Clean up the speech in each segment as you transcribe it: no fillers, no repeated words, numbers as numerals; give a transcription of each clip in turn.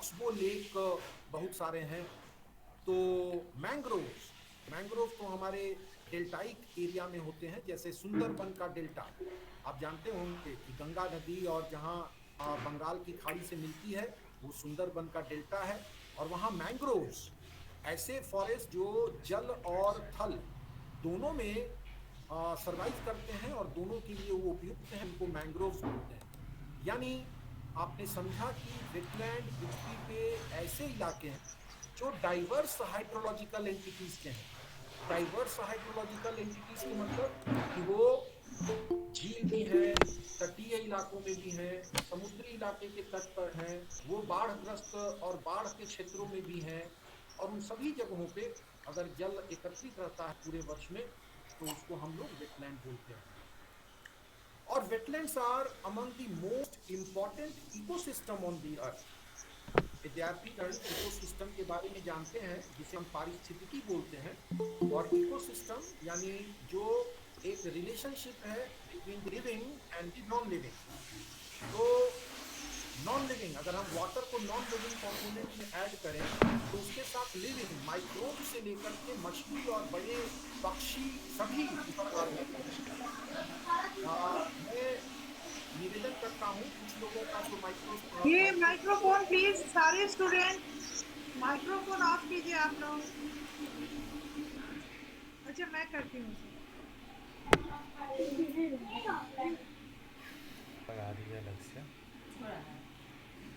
Oxbow lake बहुत सारे हैं। तो मैंग्रोव्स मैंग्रोव तो हमारे डेल्टाइक एरिया में होते हैं, जैसे सुंदरबन का डेल्टा। आप जानते होंगे कि गंगा नदी और जहाँ बंगाल की खाड़ी से मिलती है वो सुंदरबन का डेल्टा है। और वहाँ मैंग्रोव्स ऐसे फॉरेस्ट जो जल और थल दोनों में सरवाइव करते हैं और दोनों के लिए वो उपयुक्त हैं, उनको मैंग्रोव्स बोलते हैं। यानी आपने समझा कि वेटलैंड पृथ्वी पे ऐसे इलाके हैं जो डाइवर्स हाइड्रोलॉजिकल एंटिटीज के हैं। डाइवर्स हाइड्रोलॉजिकल एंटिटीज के मतलब कि वो झील भी है, तटीय इलाकों में भी है, समुद्री इलाके के तट पर हैं, वो बाढ़ग्रस्त और बाढ़ के क्षेत्रों में भी हैं। और उन सभी जगहों पे अगर जल एकत्रित रहता है पूरे वर्ष में तो उसको हम लोग वेटलैंड बोलते हैं। और wetlands are among the most important ecosystem on the earth. विद्यार्थीगण इकोसिस्टम के बारे में जानते हैं जिसे हम पारिस्थितिकी बोलते हैं। और इकोसिस्टम यानी जो एक रिलेशनशिप है between living and the non living. तो नॉन लिविंग, अगर हम वाटर को नॉन लिविंग कंपोनेंट में ऐड करें तो उसके साथ लिविंग माइक्रोब से लेकर के मछली और बड़े पक्षी सभी ऊपर आ जाते हैं। मैं निवेदन करता हूँ कुछ लोगों का जो ये माइक्रो माइक्रोफोन प्लीज, सारे स्टूडेंट माइक्रोफोन ऑफ कीजिए आप लोग। अच्छा, मैं करती हूँ उसे। लगा दीजिए अलग से।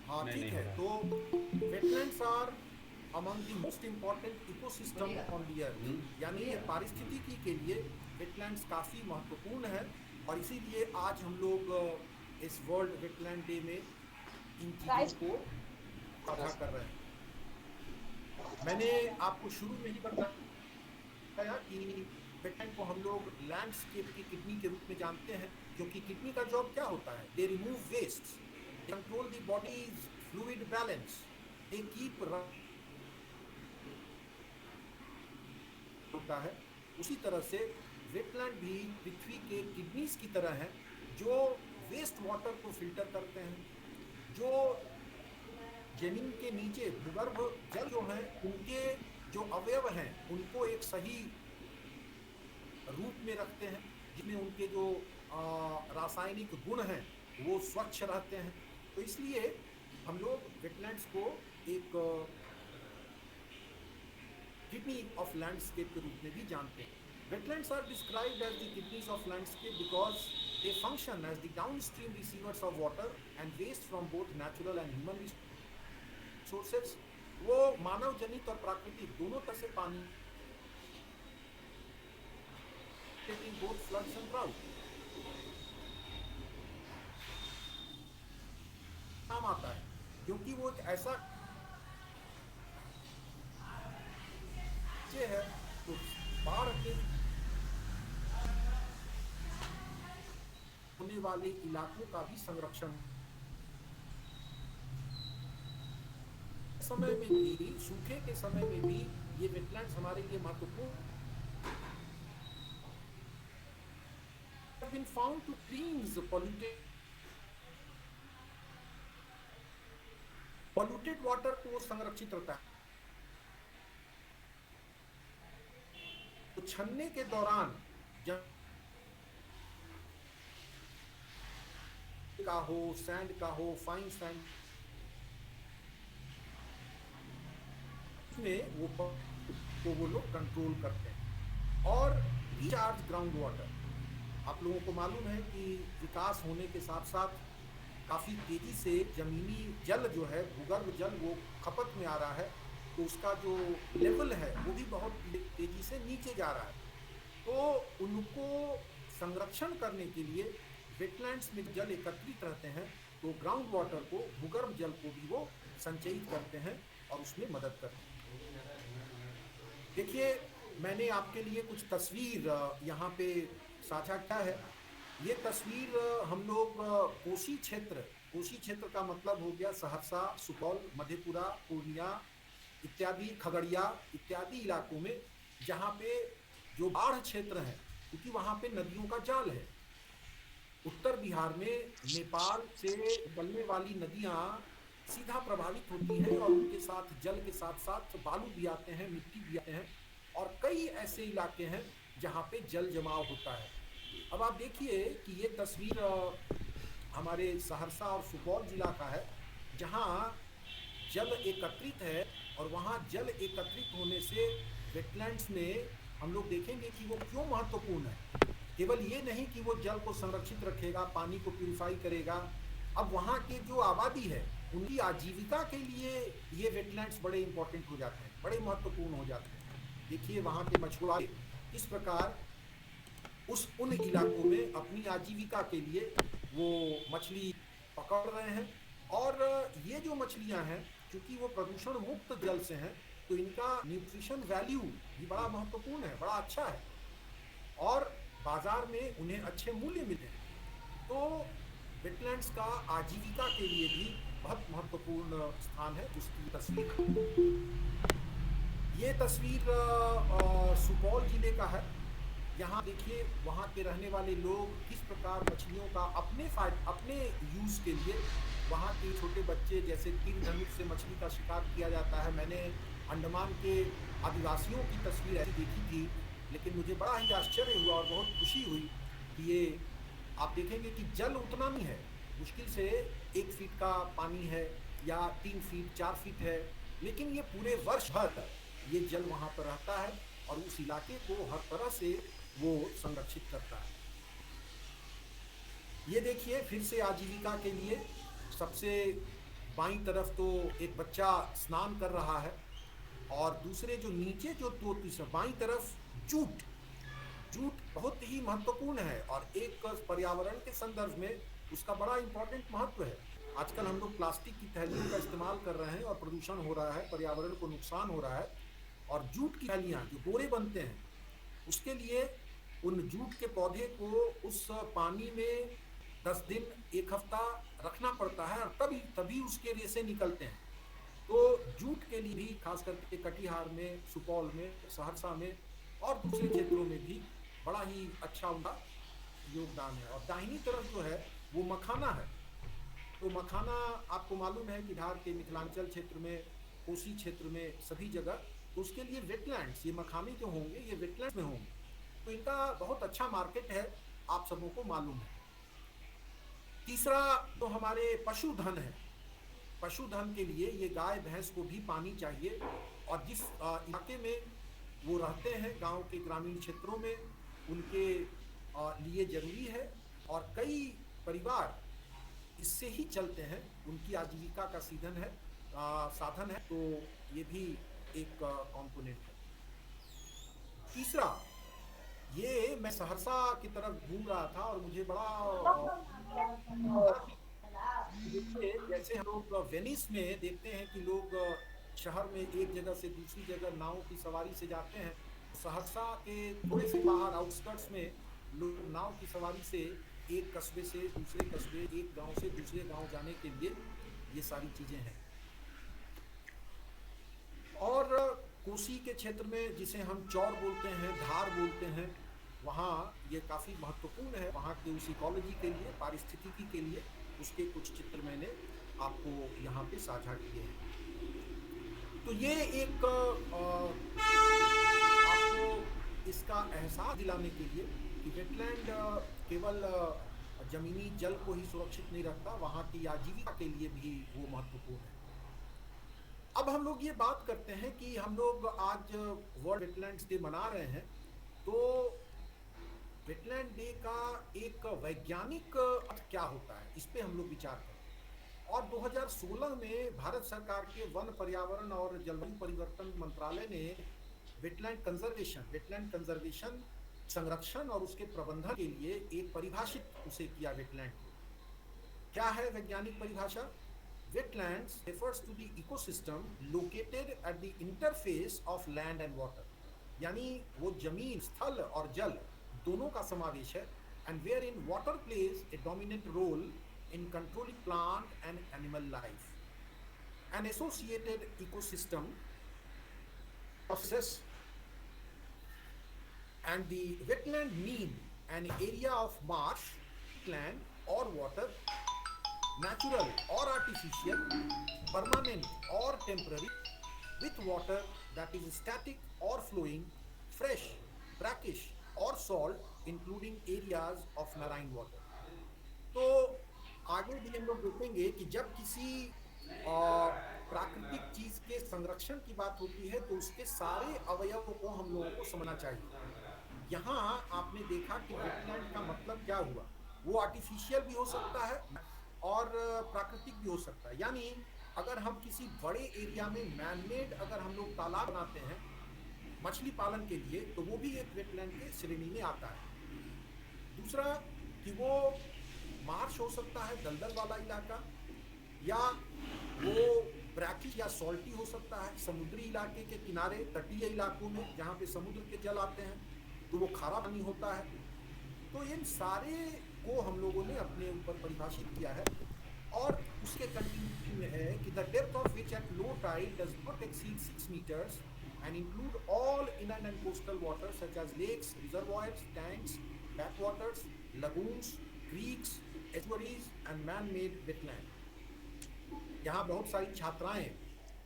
हाँ नहीं ठीक नहीं हो है। रहा तो है। Wetlands are among the most important ecosystem on the earth. यानी ये पारिस्थितिकी के लिए वेटलैंड्स काफी महत्वपूर्ण है। और इसीलिए आज हम लोग इस वर्ल्ड वेटलैंड डे में इन चीजों को साझा कर रहे हैं। मैंने आपको शुरू में ही बताया कि वेटलैंड को हम लोग लैंडस्केप की किडनी के रूप में जानते हैं, क्योंकि किडनी का जॉब क्या होता है? They remove waste, they control the body's fluid balance, they keep होता है। उसी तरह से वेटलैंड भी पृथ्वी के किडनीज की तरह हैं जो वेस्ट वाटर को फिल्टर करते हैं, जो जमीन के नीचे भूगर्भ जल जो है उनके जो अवयव हैं उनको एक सही रूप में रखते हैं, जिसमें उनके जो रासायनिक गुण हैं वो स्वच्छ रहते हैं। तो इसलिए हम लोग वेटलैंड्स को एक किडनी ऑफ लैंडस्केप के रूप में भी जानते हैं। Wetlands are described as the kidneys of landscape because they function as the downstream receivers of water and waste from both natural and human resources। वो मानव जनित और प्राकृतिक दोनों तरह से पानी both floods and drought काम आता है, क्योंकि वो एक ऐसा है तो बाढ़ के होने वाले इलाकों का भी संरक्षण समय में भी, सूखे के समय में भी ये वेटलैंड्स हमारे लिए महत्वपूर्ण have been found to cleanse polluted water को वो संरक्षित रहता है। तो छन्ने के दौरान जब का हो, सैंड का हो, फाइन सैंड में वो लोग कंट्रोल करते हैं। और रिचार्ज ग्राउंड वाटर, आप लोगों को मालूम है कि विकास होने के साथ साथ काफी तेजी से जमीनी जल जो है, भूगर्भ जल, वो खपत में आ रहा है। तो उसका जो लेवल है वो भी बहुत तेजी से नीचे जा रहा है। तो उनको संरक्षण करने के लिए वेटलैंड्स में जल एकत्रित रहते हैं तो ग्राउंड वाटर को, भूगर्भ जल को भी वो संचयित करते हैं और उसमें मदद करते हैं। देखिए, मैंने आपके लिए कुछ तस्वीर यहाँ पे साझा किया है। ये तस्वीर हम लोग कोसी क्षेत्र का मतलब हो गया सहरसा, सुपौल, मधेपुरा, पूर्णिया इत्यादि, खगड़िया इत्यादि इलाकों में, जहाँ पे जो बाढ़ क्षेत्र है, क्योंकि वहाँ पे नदियों का जाल है। उत्तर बिहार में नेपाल से निकलने वाली नदियाँ सीधा प्रभावित होती हैं और साथ जल के साथ साथ बालू भी आते हैं, मिट्टी भी आते हैं, और कई ऐसे इलाके हैं जहाँ पे जल जमाव होता है। अब आप देखिए कि ये तस्वीर हमारे सहरसा और सुपौल जिला का है, जहाँ जल एकत्रित है, और वहाँ जल एकत्रित होने से वेटलैंड्स में हम लोग देखेंगे कि वो क्यों महत्वपूर्ण है। केवल ये नहीं कि वो जल को संरक्षित रखेगा, पानी को प्यूरिफाई करेगा, अब वहाँ के जो आबादी है उनकी आजीविका के लिए ये वेटलैंड्स बड़े इंपॉर्टेंट हो जाते हैं, बड़े महत्वपूर्ण हो जाते हैं। देखिए वहाँ के मछुआरे किस प्रकार उन इलाकों में अपनी आजीविका के लिए वो मछली पकड़ रहे हैं, और ये जो मछलियां हैं क्योंकि वो प्रदूषण मुक्त जल से हैं, तो इनका न्यूट्रिशन वैल्यू भी बड़ा महत्वपूर्ण है, बड़ा अच्छा है, और बाजार में उन्हें अच्छे मूल्य मिलते हैं। तो वेटलैंड्स का आजीविका के लिए भी बहुत महत्वपूर्ण स्थान है। उसकी तस्वीर, ये तस्वीर सुपौल जिले का है। यहाँ देखिए वहाँ के रहने वाले लोग किस प्रकार मछलियों का अपने यूज़ के लिए, वहाँ के छोटे बच्चे जैसे तीर धनुष से मछली का शिकार किया जाता है। मैंने अंडमान के आदिवासियों की तस्वीर ऐसी देखी थी, लेकिन मुझे बड़ा ही आश्चर्य हुआ और बहुत खुशी हुई कि ये आप देखेंगे कि जल उतना नहीं है, मुश्किल से 1 फीट का पानी है या 3 फीट 4 फीट है, लेकिन ये पूरे वर्ष भर ये जल वहाँ पर रहता है और उस इलाके को हर तरह से वो संरक्षित करता है। ये देखिए फिर से आजीविका के लिए सबसे बाईं तरफ तो एक बच्चा स्नान कर रहा है, और दूसरे जो नीचे जो दो बाईं तरफ जूट बहुत ही महत्वपूर्ण है, और एक पर्यावरण के संदर्भ में उसका बड़ा इंपॉर्टेंट महत्व है। आजकल हम लोग प्लास्टिक की थैलियों का इस्तेमाल कर रहे हैं और प्रदूषण हो रहा है, पर्यावरण को नुकसान हो रहा है, और जूट की थैलियाँ जो बोरे बनते हैं उसके लिए उन जूट के पौधे को उस पानी में 10 दिन 1 हफ्ता रखना पड़ता है, और तभी उसके रेशे निकलते हैं। तो जूट के लिए भी खास करके कटिहार में, सुपौल में, सहरसा में और दूसरे क्षेत्रों में भी बड़ा ही अच्छा उनका योगदान है। और दाहिनी तरफ जो है वो मखाना है। तो मखाना आपको मालूम है कि बिहार के मिथिलांचल क्षेत्र में, कोसी क्षेत्र में, सभी जगह, तो उसके लिए वेटलैंड्स, ये मखाने जो होंगे ये वेटलैंड्स में होंगे, तो इनका बहुत अच्छा मार्केट है, आप सबों को मालूम है। तीसरा तो हमारे पशुधन है। पशुधन के लिए ये गाय भैंस को भी पानी चाहिए, और जिस इलाके में वो रहते हैं, गांव के ग्रामीण क्षेत्रों में, उनके लिए ज़रूरी है, और कई परिवार इससे ही चलते हैं, उनकी आजीविका का साधन है, तो ये भी एक कंपोनेंट है। तीसरा, ये मैं सहरसा की तरफ घूम रहा था और मुझे बड़ा देखिए जैसे हम लोग वेनिस में देखते हैं कि लोग शहर में एक जगह से दूसरी जगह नाव की सवारी से जाते हैं, सहरसा के थोड़े से बाहर आउटस्कर्ट्स में लोग नाव की सवारी से एक कस्बे से दूसरे कस्बे, एक गांव से दूसरे गांव जाने के लिए ये सारी चीज़ें हैं। और कोसी के क्षेत्र में जिसे हम चौर बोलते हैं, धार बोलते हैं, वहाँ ये काफ़ी महत्वपूर्ण है, वहाँ के उस इकोलॉजी के लिए, पारिस्थितिकी के लिए। उसके कुछ चित्र मैंने आपको यहाँ पे साझा किए हैं। तो ये एक आपको इसका एहसास दिलाने के लिए कि वेटलैंड केवल ज़मीनी जल को ही सुरक्षित नहीं रखता, वहाँ की आजीविका के लिए भी वो महत्वपूर्ण है। अब हम लोग ये बात करते हैं कि हम लोग आज वर्ल्ड वेटलैंड्स डे मना रहे हैं, तो वेटलैंड डे का एक वैज्ञानिक अर्थ क्या होता है, इस पे हम लोग विचार करें। और 2016 में भारत सरकार के वन, पर्यावरण और जलवायु परिवर्तन मंत्रालय ने वेटलैंड कंजर्वेशन, संरक्षण और उसके प्रबंधन के लिए एक परिभाषित उसे किया वेटलैंड को। क्या है वैज्ञानिक परिभाषा? Wetlands refers to the ecosystem located at the interface of land and water, यानी वो जमीन, स्थल और जल दोनों का समावेश है, and wherein water plays a dominant role in controlling plant and animal life. An associated ecosystem process, and the wetland mean an area of marsh, land or water, natural or artificial, permanent or temporary, with water that is static or flowing, fresh, brackish or salt, including areas of marine water. तो आगे भी हम लोग देखेंगे कि जब किसी प्राकृतिक चीज के संरक्षण की बात होती है तो उसके सारे अवयवों को हम लोगों को समझना चाहिए। यहाँ आपने देखा कि वेटलैंड का मतलब क्या हुआ। वो आर्टिफिशियल भी हो सकता है और प्राकृतिक भी हो सकता है। यानी अगर हम किसी बड़े एरिया में मैनमेड अगर हम लोग तालाब बनाते हैं मछली पालन के लिए तो वो भी एक वेटलैंड के श्रेणी में आता है। दूसरा कि वो मार्श हो सकता है, दलदल वाला इलाका, या वो ब्रैकिश या सॉल्टी हो सकता है, समुद्री इलाके के किनारे तटीय इलाकों में जहाँ पे समुद्र के जल आते हैं तो वो खारा पानी होता है। तो इन सारे को हम लोगों ने अपने ऊपर परिभाषित किया है और उसके कंटिन्यूटी में है कि the depth of which at low tide does not exceed 6 meters and include all inland and coastal waters such as lakes, reservoirs, tanks, backwaters, lagoons, creeks, estuaries and man-made wetland. यहाँ बहुत सारी छात्राएं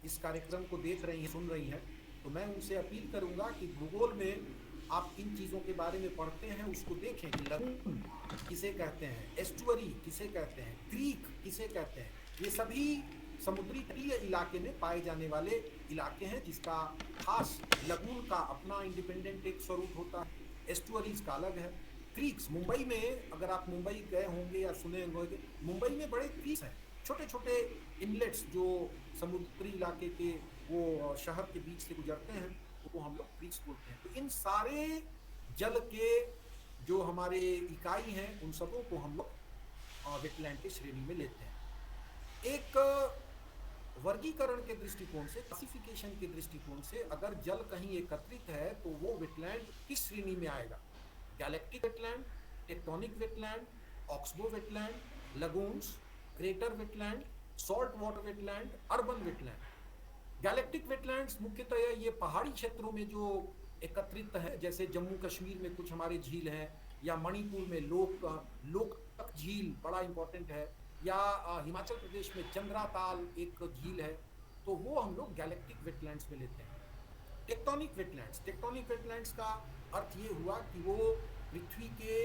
इस कार्यक्रम को देख रही हैं, सुन रही हैं, तो मैं उनसे अपील करूंगा कि भूगोल में आप इन चीज़ों के बारे में पढ़ते हैं उसको देखें कि लगून किसे कहते हैं, एस्टुअरी किसे कहते हैं, क्रीक किसे कहते हैं। ये सभी समुद्री तटीय इलाके में पाए जाने वाले इलाके हैं जिसका खास लगून का अपना इंडिपेंडेंट एक स्वरूप होता है, एस्टुअरीज का अलग है। क्रीक्स, मुंबई में अगर आप मुंबई गए होंगे या सुने होंगे, मुंबई में बड़े क्रीक्स हैं, छोटे छोटे इनलेट्स जो समुद्री इलाके के वो शहर के बीच से गुजरते हैं वो हम लोग क्रीक्स बोलते हैं। तो इन सारे जल के जो हमारे इकाई हैं उन सबों को हम लोग वेटलैंड की श्रेणी में लेते हैं। एक वर्गीकरण के दृष्टिकोण से, क्लासिफिकेशन के दृष्टिकोण से अगर जल कहीं एकत्रित है तो वो वेटलैंड किस श्रेणी में आएगा? Galactic wetland, tectonic wetland, oxbow wetland, lagoons, crater wetland, salt water wetland, urban wetland. Galactic wetlands मुख्यतः ये पहाड़ी क्षेत्रों में जो एकत्रित है, जैसे जम्मू कश्मीर में कुछ हमारे झील हैं, या मणिपुर में लोकतक झील बड़ा इंपॉर्टेंट है, या हिमाचल प्रदेश में चंद्राताल एक झील है, तो वो हम लोग गैलेक्टिक वेटलैंड्स में लेते हैं। टेक्टोनिक वेटलैंड्स का अर्थ ये हुआ कि वो पृथ्वी के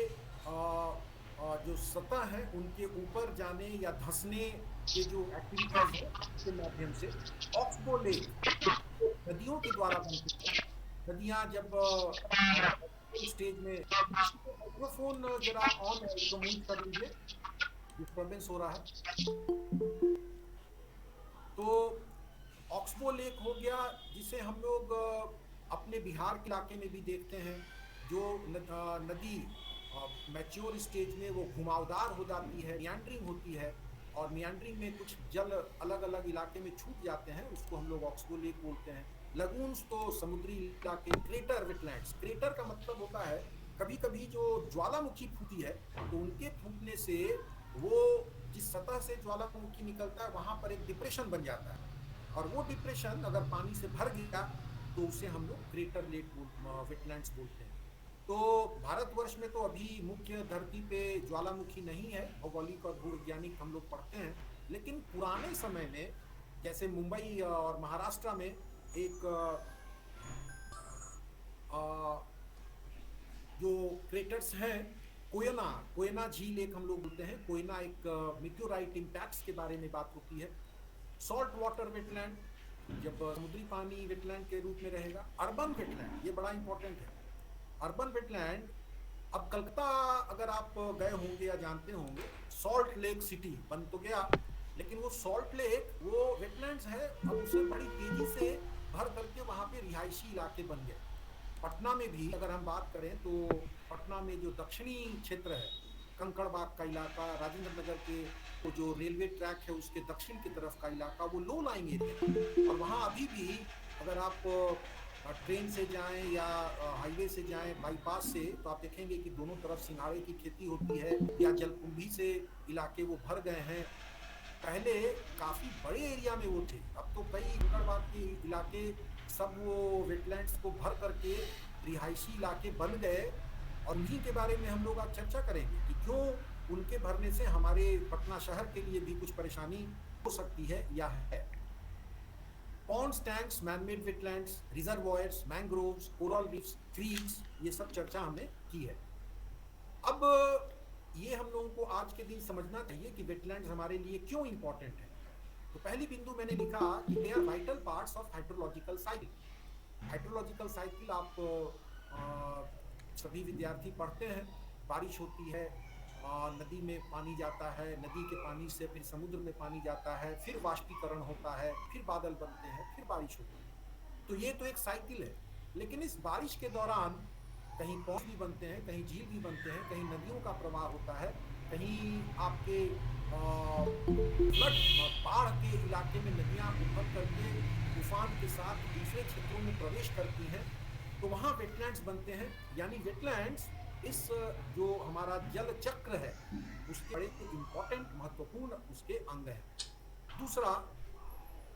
जो सतह है उनके ऊपर जाने या धंसने के जो एक्टिविटीज है उसके माध्यम से। ऑक्सबो लेक नदियों के द्वारा बनती है। नदियाँ जब स्टेज में, माइक्रोफोन जरा ऑन है तो म्यूट कर दीजिए, डिस्टर्बेंस हो रहा है। तो ऑक्सबो लेक हो गया जिसे हम लोग अपने बिहार के इलाके में भी देखते हैं, जो नदी मैच्योर स्टेज में वो घुमावदार हो जाती है, मियांड्रिंग होती है, और मियांड्रिंग में कुछ जल अलग अलग इलाके में छूट जाते हैं, उसको हम लोग ऑक्सबो लेक बोलते हैं। लगून्स तो समुद्री इलाके। क्रेटर वेटलैंड्स, क्रेटर का मतलब होता है कभी कभी जो ज्वालामुखी फूटी है तो उनके फूटने से वो जिस सतह से ज्वालामुखी निकलता है वहाँ पर एक डिप्रेशन बन जाता है, और वो डिप्रेशन अगर पानी से भर गया तो उसे हम लोग क्रेटर लेक वेटलैंड्स बोलते हैं। तो भारतवर्ष में तो अभी मुख्य धरती पे ज्वालामुखी नहीं है, भौगोलिक और भूवैज्ञानिक हम लोग पढ़ते हैं, लेकिन पुराने समय में जैसे मुंबई और महाराष्ट्र में एक जो क्रेटर्स हैं, कोयना झील एक हम लोग बोलते हैं, कोयना एक मीटियोराइट इम्पैक्ट्स के बारे में बात होती है। सॉल्ट वाटर वेटलैंड जब समुद्री पानी वेटलैंड के रूप में रहेगा। अर्बन वेटलैंड ये बड़ा इंपॉर्टेंट है। अर्बन वेटलैंड, अब कलकत्ता अगर आप गए होंगे या जानते होंगे, सॉल्ट लेक सिटी बन तो गया, लेकिन वो सॉल्ट लेक वो वेटलैंड्स है, अब उसे बड़ी तेजी से भर करके वहाँ पे रिहायशी इलाके बन गए। पटना में भी अगर हम बात करें तो पटना में जो दक्षिणी क्षेत्र है, कंकड़बाग का इलाका, राजेंद्र नगर के वो जो रेलवे ट्रैक है उसके दक्षिण की तरफ का इलाका, वो लो लाइंग एरिया, और वहाँ अभी भी अगर आप ट्रेन से जाएं या हाईवे से जाएं बाईपास से, तो आप देखेंगे कि दोनों तरफ सिंघाड़े की खेती होती है, या जलकुंभी से इलाके वो भर गए हैं। पहले काफ़ी बड़े एरिया में वो थे, अब तो कई कंकड़बाग के इलाके सब वो वेटलैंड्स को भर करके रिहायशी इलाके बन गए, और उन्हीं के बारे में हम लोग आज चर्चा करेंगे कि क्यों उनके भरने से हमारे पटना शहर के लिए भी कुछ परेशानी हो सकती है या है। Ponds, tanks, manmade wetlands, reservoirs, mangroves, coral reefs, creeks, ये सब चर्चा हमने की है। अब ये हम लोगों को आज के दिन समझना चाहिए कि वेटलैंड्स हमारे लिए क्यों इंपॉर्टेंट है। तो पहली बिंदु मैंने लिखा कि they are vital parts of hydrological cycle. Hydrological cycle आप सभी विद्यार्थी पढ़ते हैं। बारिश होती है, नदी में पानी जाता है, नदी के पानी से फिर समुद्र में पानी जाता है, फिर वाष्पीकरण होता है, फिर बादल बनते हैं, फिर बारिश होती है। तो ये तो एक साइकिल है। लेकिन इस बारिश के दौरान कहीं पौध भी बनते हैं, कहीं झील भी बनते हैं, कहीं नदियों का प्रवाह होता है, कहीं आपके फ्लड बाढ़ के इलाके में नदियां उभर करके तूफान के साथ दूसरे क्षेत्रों में प्रवेश करती हैं, तो वहाँ वेटलैंड्स बनते हैं। यानी वेटलैंड्स इस जो हमारा जल चक्र है उसके बड़े इंपॉर्टेंट महत्वपूर्ण उसके अंग है। दूसरा,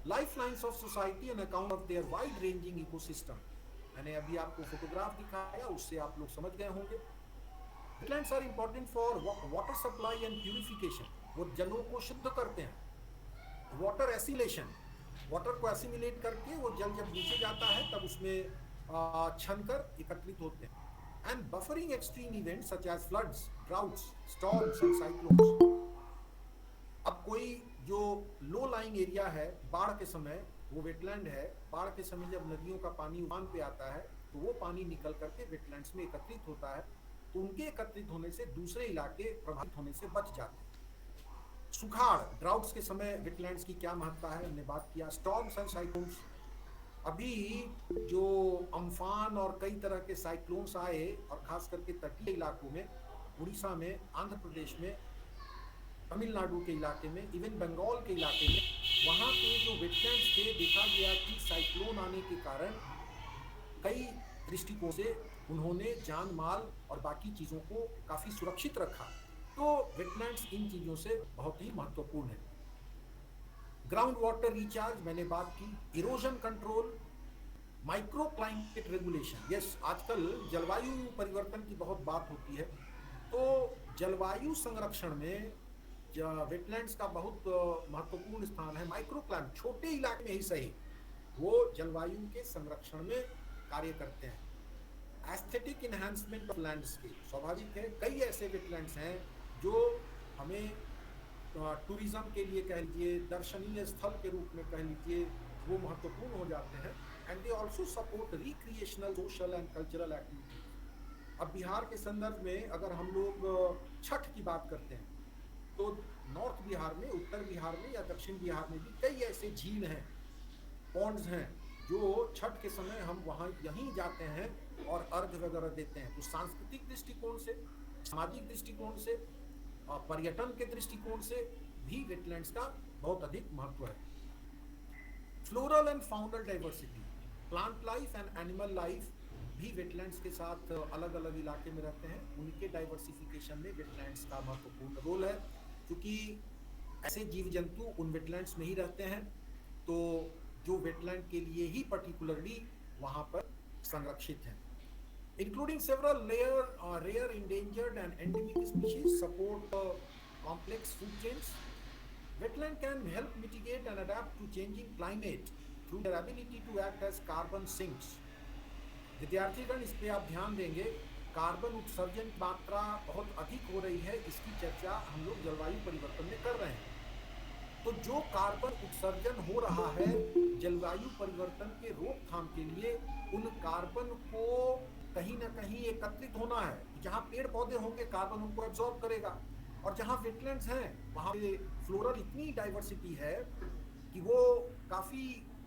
life lines of society on account of their wide ranging ecosystem. मैंने अभी आपको फोटोग्राफ दिखाया, उससे आप लोग समझ गए होंगे। Wetlands are important for water supply and purification. वो जलों को शुद्ध करते हैं। वाटर एसिलेशन, वाटर को एसिमिलेट करके वो जल जब नीचे जाता है तब उसमें छनकर एकत्रित होते हैं। And buffering extreme events such as floods, droughts, storms and cyclones. अब कोई जो लो लाइंग एरिया है, बाढ़ के समय वो वेटलैंड है, बाढ़ के समय जब नदियों का पानी उफान पे आता है तो वो पानी निकल करके वेटलैंड्स में एकत्रित होता है, तो उनके एकत्रित होने से दूसरे इलाके प्रभावित होने से बच जाते हैं। सुखाड़, ड्राउट्स के समय वेटलैंड्स की क्या महत्ता है हमने बात किया। स्टॉर्म्स एंड साइक्लोन्स, अभी जो अम्फान और कई तरह के साइक्लोन्स आए और खास करके तटीय इलाकों में, उड़ीसा में, आंध्र प्रदेश में, तमिलनाडु के इलाके में, इवन बंगाल के इलाके में, वहाँ के जो वेटलैंड्स थे देखा गया कि साइक्लोन आने के कारण कई दृष्टिकोण से उन्होंने जान माल और बाकी चीज़ों को काफ़ी सुरक्षित रखा। तो वेटलैंड्स इन चीज़ों से बहुत ही महत्वपूर्ण है। ग्राउंड वाटर रिचार्ज मैंने बात की। Erosion control, micro climate regulation. Yes, आजकल जलवायु परिवर्तन की बहुत बात होती है, तो जलवायु संरक्षण में वेटलैंड्स का बहुत महत्वपूर्ण स्थान है। माइक्रो क्लाइमेट, छोटे इलाके में ही सही, वो जलवायु के संरक्षण में कार्य करते हैं। एस्थेटिक इन्हांसमेंट ऑफ लैंडस्केप, स्वाभाविक है कई ऐसे वेटलैंड्स हैं जो हमें टूरिज्म के लिए कह लीजिए, दर्शनीय स्थल के रूप में कह लीजिए, वो महत्वपूर्ण हो जाते हैं। And they also support recreational, social and cultural activities. अब बिहार के संदर्भ में अगर हम लोग छठ की बात करते हैं तो नॉर्थ बिहार में, उत्तर बिहार में या दक्षिण बिहार में भी कई ऐसे झील हैं, पॉन्ड्स हैं, जो छठ के समय हम वहाँ यहीं जाते हैं और अर्घ वगैरह देते हैं। तो सांस्कृतिक दृष्टिकोण से, सामाजिक दृष्टिकोण से, पर्यटन के दृष्टिकोण से भी वेटलैंड्स का बहुत अधिक महत्व है। Floral and faunal diversity, plant life and animal life भी वेटलैंड्स के साथ अलग अलग इलाके में रहते हैं। उनके डाइवर्सिफिकेशन में वेटलैंड्स का महत्वपूर्ण रोल है, क्योंकि ऐसे जीव जंतु उन वेटलैंड्स में ही रहते हैं, तो जो वेटलैंड के लिए ही पर्टिकुलरली वहाँ पर संरक्षित हैं। Including several rare, endangered and endemic species, support complex food chains. Wetland can help mitigate and adapt to changing climate through their ability to act as carbon sinks. विद्यार्थीगण इस पे आप ध्यान देंगे, कार्बन उत्सर्जन की मात्रा बहुत अधिक हो रही है, इसकी चर्चा हम लोग जलवायु परिवर्तन में कर रहे हैं। तो जो कार्बन उत्सर्जन हो रहा है जलवायु परिवर्तन के रोकथाम के लिए, उन कार्बन को कहीं ना कहीं एकत्रित होना है। जहाँ पेड़ पौधे होंगे कार्बन उनको एब्जॉर्ब करेगा, और जहाँ वेटलैंड्स हैं वहाँ पे फ्लोरल इतनी डाइवर्सिटी है कि वो काफ़ी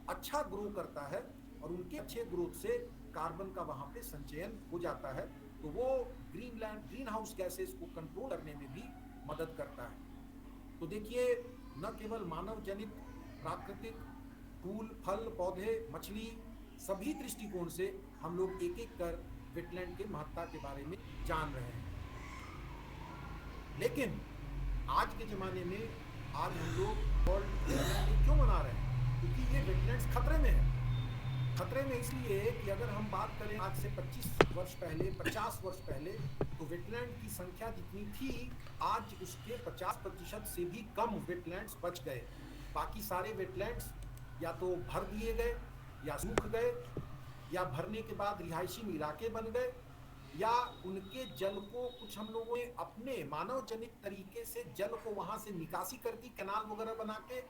अच्छा ग्रो करता है, और उनके अच्छे ग्रोथ से कार्बन का वहाँ पे संचयन हो जाता है, तो वो ग्रीन हाउस गैसेस को कंट्रोल करने में भी मदद करता है। तो देखिए, न केवल मानव जनित, प्राकृतिक, फूल, फल, पौधे, मछली, सभी दृष्टिकोण से हम लोग एक एक कर वेटलैंड के महत्ता के बारे में जान रहे हैं। लेकिन आज के ज़माने में आज हम लोग वर्ल्ड वेटलैंड डे क्यों मना रहे हैं? क्योंकि ये वेटलैंड्स खतरे में है। खतरे में इसलिए कि अगर हम बात करें आज से 25 वर्ष पहले, 50 वर्ष पहले, तो वेटलैंड की संख्या जितनी थी, आज उसके 50% से भी कम वेटलैंड्स बच गए। बाकी सारे वेटलैंड्स या तो भर दिए गए या सूख गए या भरने के बाद रिहायशी इलाके बन गए या उनके जल को कुछ हम लोगों ने अपने मानव जनित तरीके से जल को वहां से निकासी कर दी, कैनाल वगैरह बना के,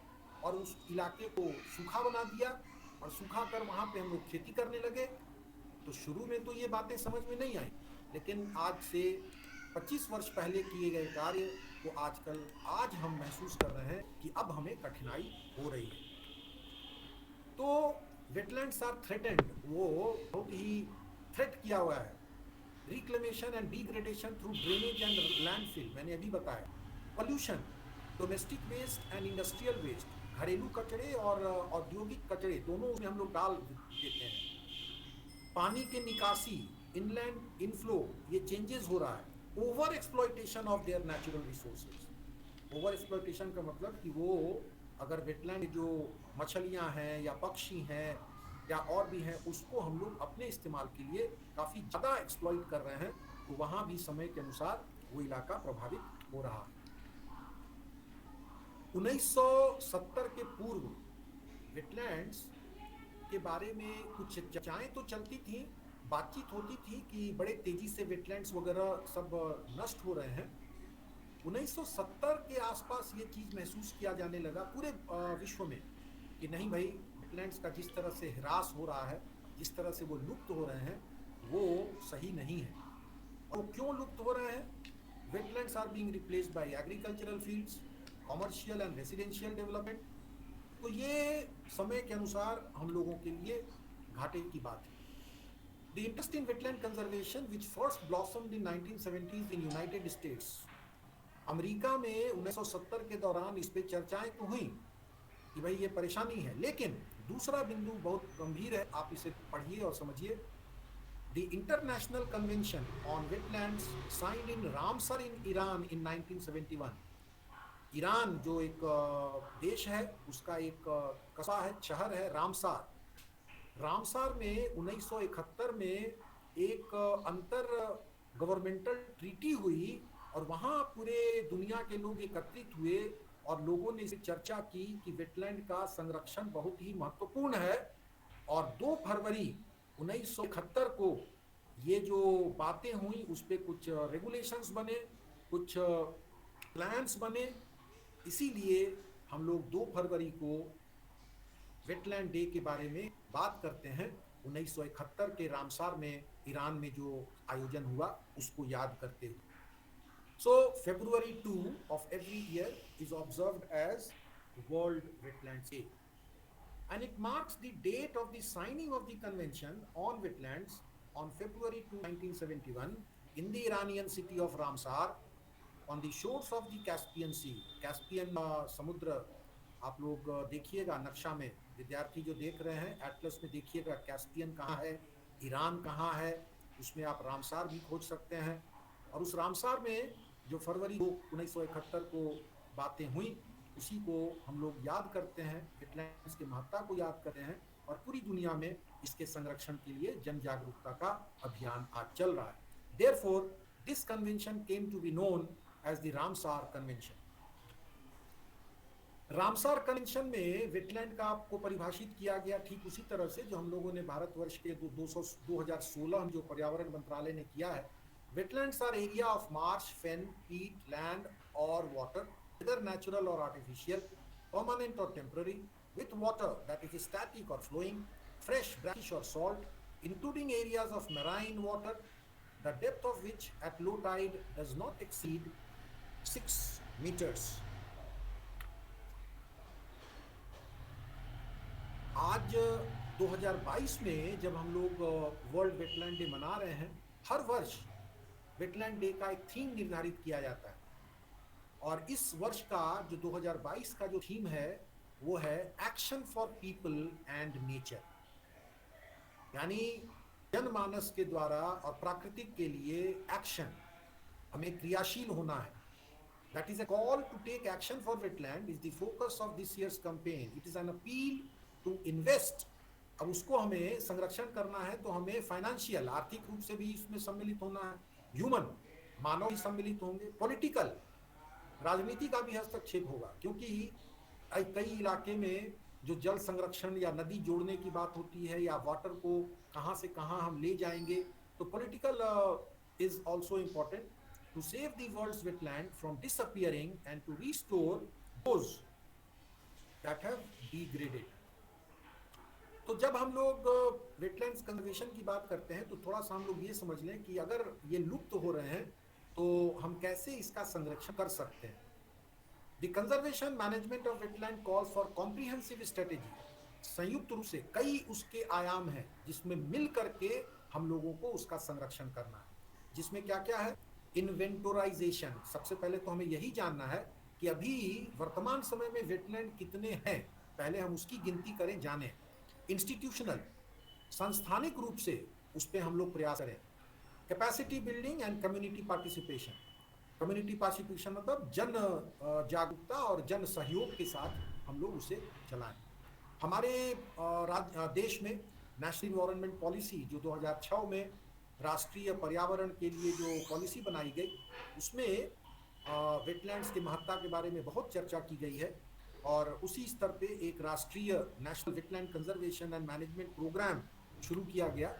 और उस इलाके को सूखा बना दिया और सूखा कर वहां पे हम लोग खेती करने लगे। तो शुरू में तो ये बातें समझ में नहीं आई, लेकिन आज से 25 वर्ष पहले किए गए कार्य को आज हम महसूस कर रहे हैं कि अब हमें कठिनाई हो रही है। तो वेटलैंड्स आर थ्रेटेंड, वो बहुत ही थ्रेट किया हुआ है। Reclamation and degradation through drainage and landfill, मैंने अभी बताया। Pollution, domestic waste and industrial waste, घरेलू कचरे और औद्योगिक कचरे दोनों में हम लोग डाल देते हैं। पानी के निकासी, इनलैंड इनफ्लो, ये चेंजेस हो रहा है। Over exploitation of their natural resources. Over exploitation का मतलब कि वो अगर वेटलैंड जो मछलियां हैं या पक्षी हैं या और भी हैं, उसको हम लोग अपने इस्तेमाल के लिए काफ़ी ज़्यादा एक्सप्लॉइट कर रहे हैं, तो वहाँ भी समय के अनुसार वो इलाका प्रभावित हो रहा है। 1970 के पूर्व वेटलैंड्स के बारे में कुछ चर्चाएं तो चलती थी, बातचीत होती थी कि बड़े तेजी से वेटलैंड्स वगैरह सब नष्ट हो रहे हैं। 1970 के आसपास ये चीज़ महसूस किया जाने लगा पूरे विश्व में कि नहीं भाई, वेटलैंड्स का जिस तरह से ह्रास हो रहा है, जिस तरह से वो लुप्त हो रहे हैं, वो सही नहीं है। और वो क्यों लुप्त हो रहे हैं? Wetlands are being replaced by agricultural fields, commercial and residential development. तो ये समय के अनुसार हम लोगों के लिए घाटे की बात है। The interest in wetland conservation, which first blossomed in 1970s in United States, America में 1970 के दौरान इस पे चर्चाएं तो हुई कि भाई ये परेशानी है, लेकिन दूसरा बिंदु बहुत गंभीर है, आप इसे पढ़िए और समझिए। The international convention on wetlands signed in Ramsar in Iran in 1971। Iran जो एक देश है, उसका एक कस्बा है, शहर है रामसार। रामसार में 1971 में एक अंतर गवर्नमेंटल ट्रीटी हुई और वहाँ पूरे दुनिया के लोग एकत्रित हुए और लोगों ने इसे चर्चा की कि वेटलैंड का संरक्षण बहुत ही महत्वपूर्ण है। और 2 फरवरी 1971 को ये जो बातें हुई उस पर कुछ रेगुलेशंस बने, कुछ प्लान्स बने। इसीलिए हम लोग 2 फरवरी को वेटलैंड डे के बारे में बात करते हैं। 1971 के रामसार में ईरान में जो आयोजन हुआ उसको याद करते हुए। So February 2 of every year is observed as World Wetlands Day, and it marks the date of the signing of the Convention on Wetlands on February 2, 1971 in the Iranian city of Ramsar on the shores of the Caspian Sea. Caspian समुद्र आप लोग देखिएगा नक्शा में, विद्यार्थी जो देख रहे हैं एटलस में देखिएगा कैस्पियन कहाँ है, ईरान कहाँ है, उसमें आप रामसार भी खोज सकते हैं। और उस रामसार में जो फरवरी 1971 को बातें हुई उसी को हम लोग याद करते हैं, वेटलैंड्स की महत्ता को याद करते हैं और पूरी दुनिया में इसके संरक्षण के लिए जन जागरूकता का अभियान आज चल रहा है। Therefore, this convention came to be known as the Ramsar Convention. Ramsar convention में वेटलैंड का आपको परिभाषित किया गया ठीक उसी तरह से जो हम लोगों ने भारतवर्ष के 2016 जो पर्यावरण मंत्रालय ने किया है। Wetlands are area of marsh, fen, peat, land और water, whether natural or artificial, permanent or temporary, with water that is static or flowing, fresh, brackish or salt, including areas of marine water, the depth of which at low tide does not exceed 6 meters. आज 2022 में जब हम लोग world wetland day मना रहे हैं, हर वर्ष wetland day का एक थीम निर्धारित किया जाता है और इस वर्ष का जो 2022 का जो थीम है वो है action for people and nature, यानी जनमानस के द्वारा और प्राकृतिक के लिए एक्शन, हमें क्रियाशील होना है। That is a call to take action for wetland is the focus of this year's campaign. It is an appeal to invest. अब उसको हमें संरक्षण करना है तो हमें फाइनेंशियल, आर्थिक रूप से भी इसमें सम्मिलित होना है, ह्यूमन, मानव भी सम्मिलित होंगे, पॉलिटिकल, राजनीति का भी हस्तक्षेप होगा क्योंकि कई इलाके में जो जल संरक्षण या नदी जोड़ने की बात होती है या वाटर को कहाँ से कहाँ हम ले जाएंगे, तो political is also important to save the world's wetland from disappearing and to restore those that have degraded. तो जब हम लोग वेटलैंड्स कंजर्वेशन की बात करते हैं तो थोड़ा सा हम लोग ये समझ लें कि अगर ये लुप्त हो रहे हैं तो हम कैसे इसका संरक्षण कर सकते हैं। The conservation management of wetland calls for comprehensive strategy. संयुक्त रूप से कई उसके आयाम हैं जिसमें मिल करके हम लोगों को उसका संरक्षण करना है, जिसमें क्या क्या है। इन्वेंटोराइजेशन, सबसे पहले तो हमें यही जानना है कि अभी वर्तमान समय में वेटलैंड कितने हैं, पहले हम उसकी गिनती करें, जानें। इंस्टीट्यूशनल, संस्थानिक रूप से उस पर हम लोग प्रयास करें। Capacity building and community participation. Community participation मतलब जन जागरूकता और जन सहयोग के साथ हम लोग उसे चलाएं। हमारे देश में नेशनल इन्वायरमेंट पॉलिसी जो 2006 में राष्ट्रीय पर्यावरण के लिए जो पॉलिसी बनाई गई, उसमें वेटलैंड्स की महत्ता के बारे में बहुत चर्चा की गई है और उसी स्तर पे एक राष्ट्रीय national wetland conservation and management programme शुरू किया गया।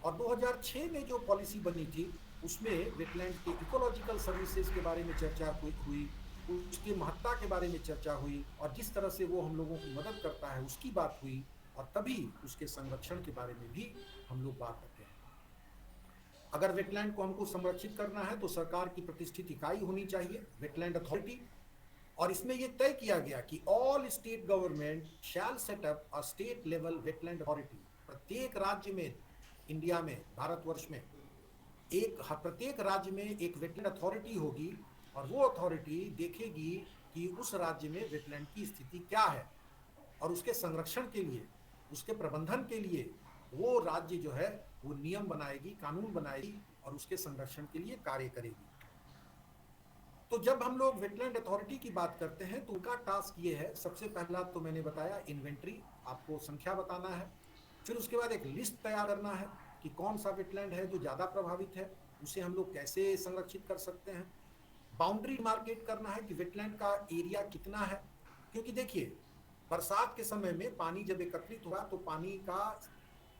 और 2006 में जो पॉलिसी बनी थी उसमें वेटलैंड के इकोलॉजिकल सर्विसेज के बारे में चर्चा हुई, उसकी महत्ता के बारे में चर्चा हुई और जिस तरह से वो हम लोगों की मदद करता है उसकी बात हुई, और तभी उसके संरक्षण के बारे में भी हम लोग बात करते हैं। अगर वेटलैंड को हमको संरक्षित करना है तो सरकार की प्रतिष्ठित इकाई होनी चाहिए, वेटलैंड अथॉरिटी, और इसमें यह तय किया गया कि all state government shell set up a state level wetland authority. प्रत्येक राज्य में, इंडिया में, भारतवर्ष में प्रत्येक राज्य में एक वेटलैंड अथॉरिटी होगी और वो अथॉरिटी देखेगी कि उस राज्य में वेटलैंड की स्थिति क्या है और उसके संरक्षण के लिए, उसके प्रबंधन के लिए वो राज्य जो है वो नियम बनाएगी, कानून बनाएगी और उसके संरक्षण के लिए कार्य करेगी। तो जब हम लोग वेटलैंड अथॉरिटी की बात करते हैं तो उनका टास्क ये है, सबसे पहला तो मैंने बताया इन्वेंट्री, आपको संख्या बताना है। फिर उसके बाद एक लिस्ट तैयार करना है कि कौन सा वेटलैंड है जो ज़्यादा प्रभावित है, उसे हम लोग कैसे संरक्षित कर सकते हैं। बाउंड्री मार्केट करना है कि वेटलैंड का एरिया कितना है, क्योंकि देखिए बरसात के समय में पानी जब एकत्रित होगा तो पानी का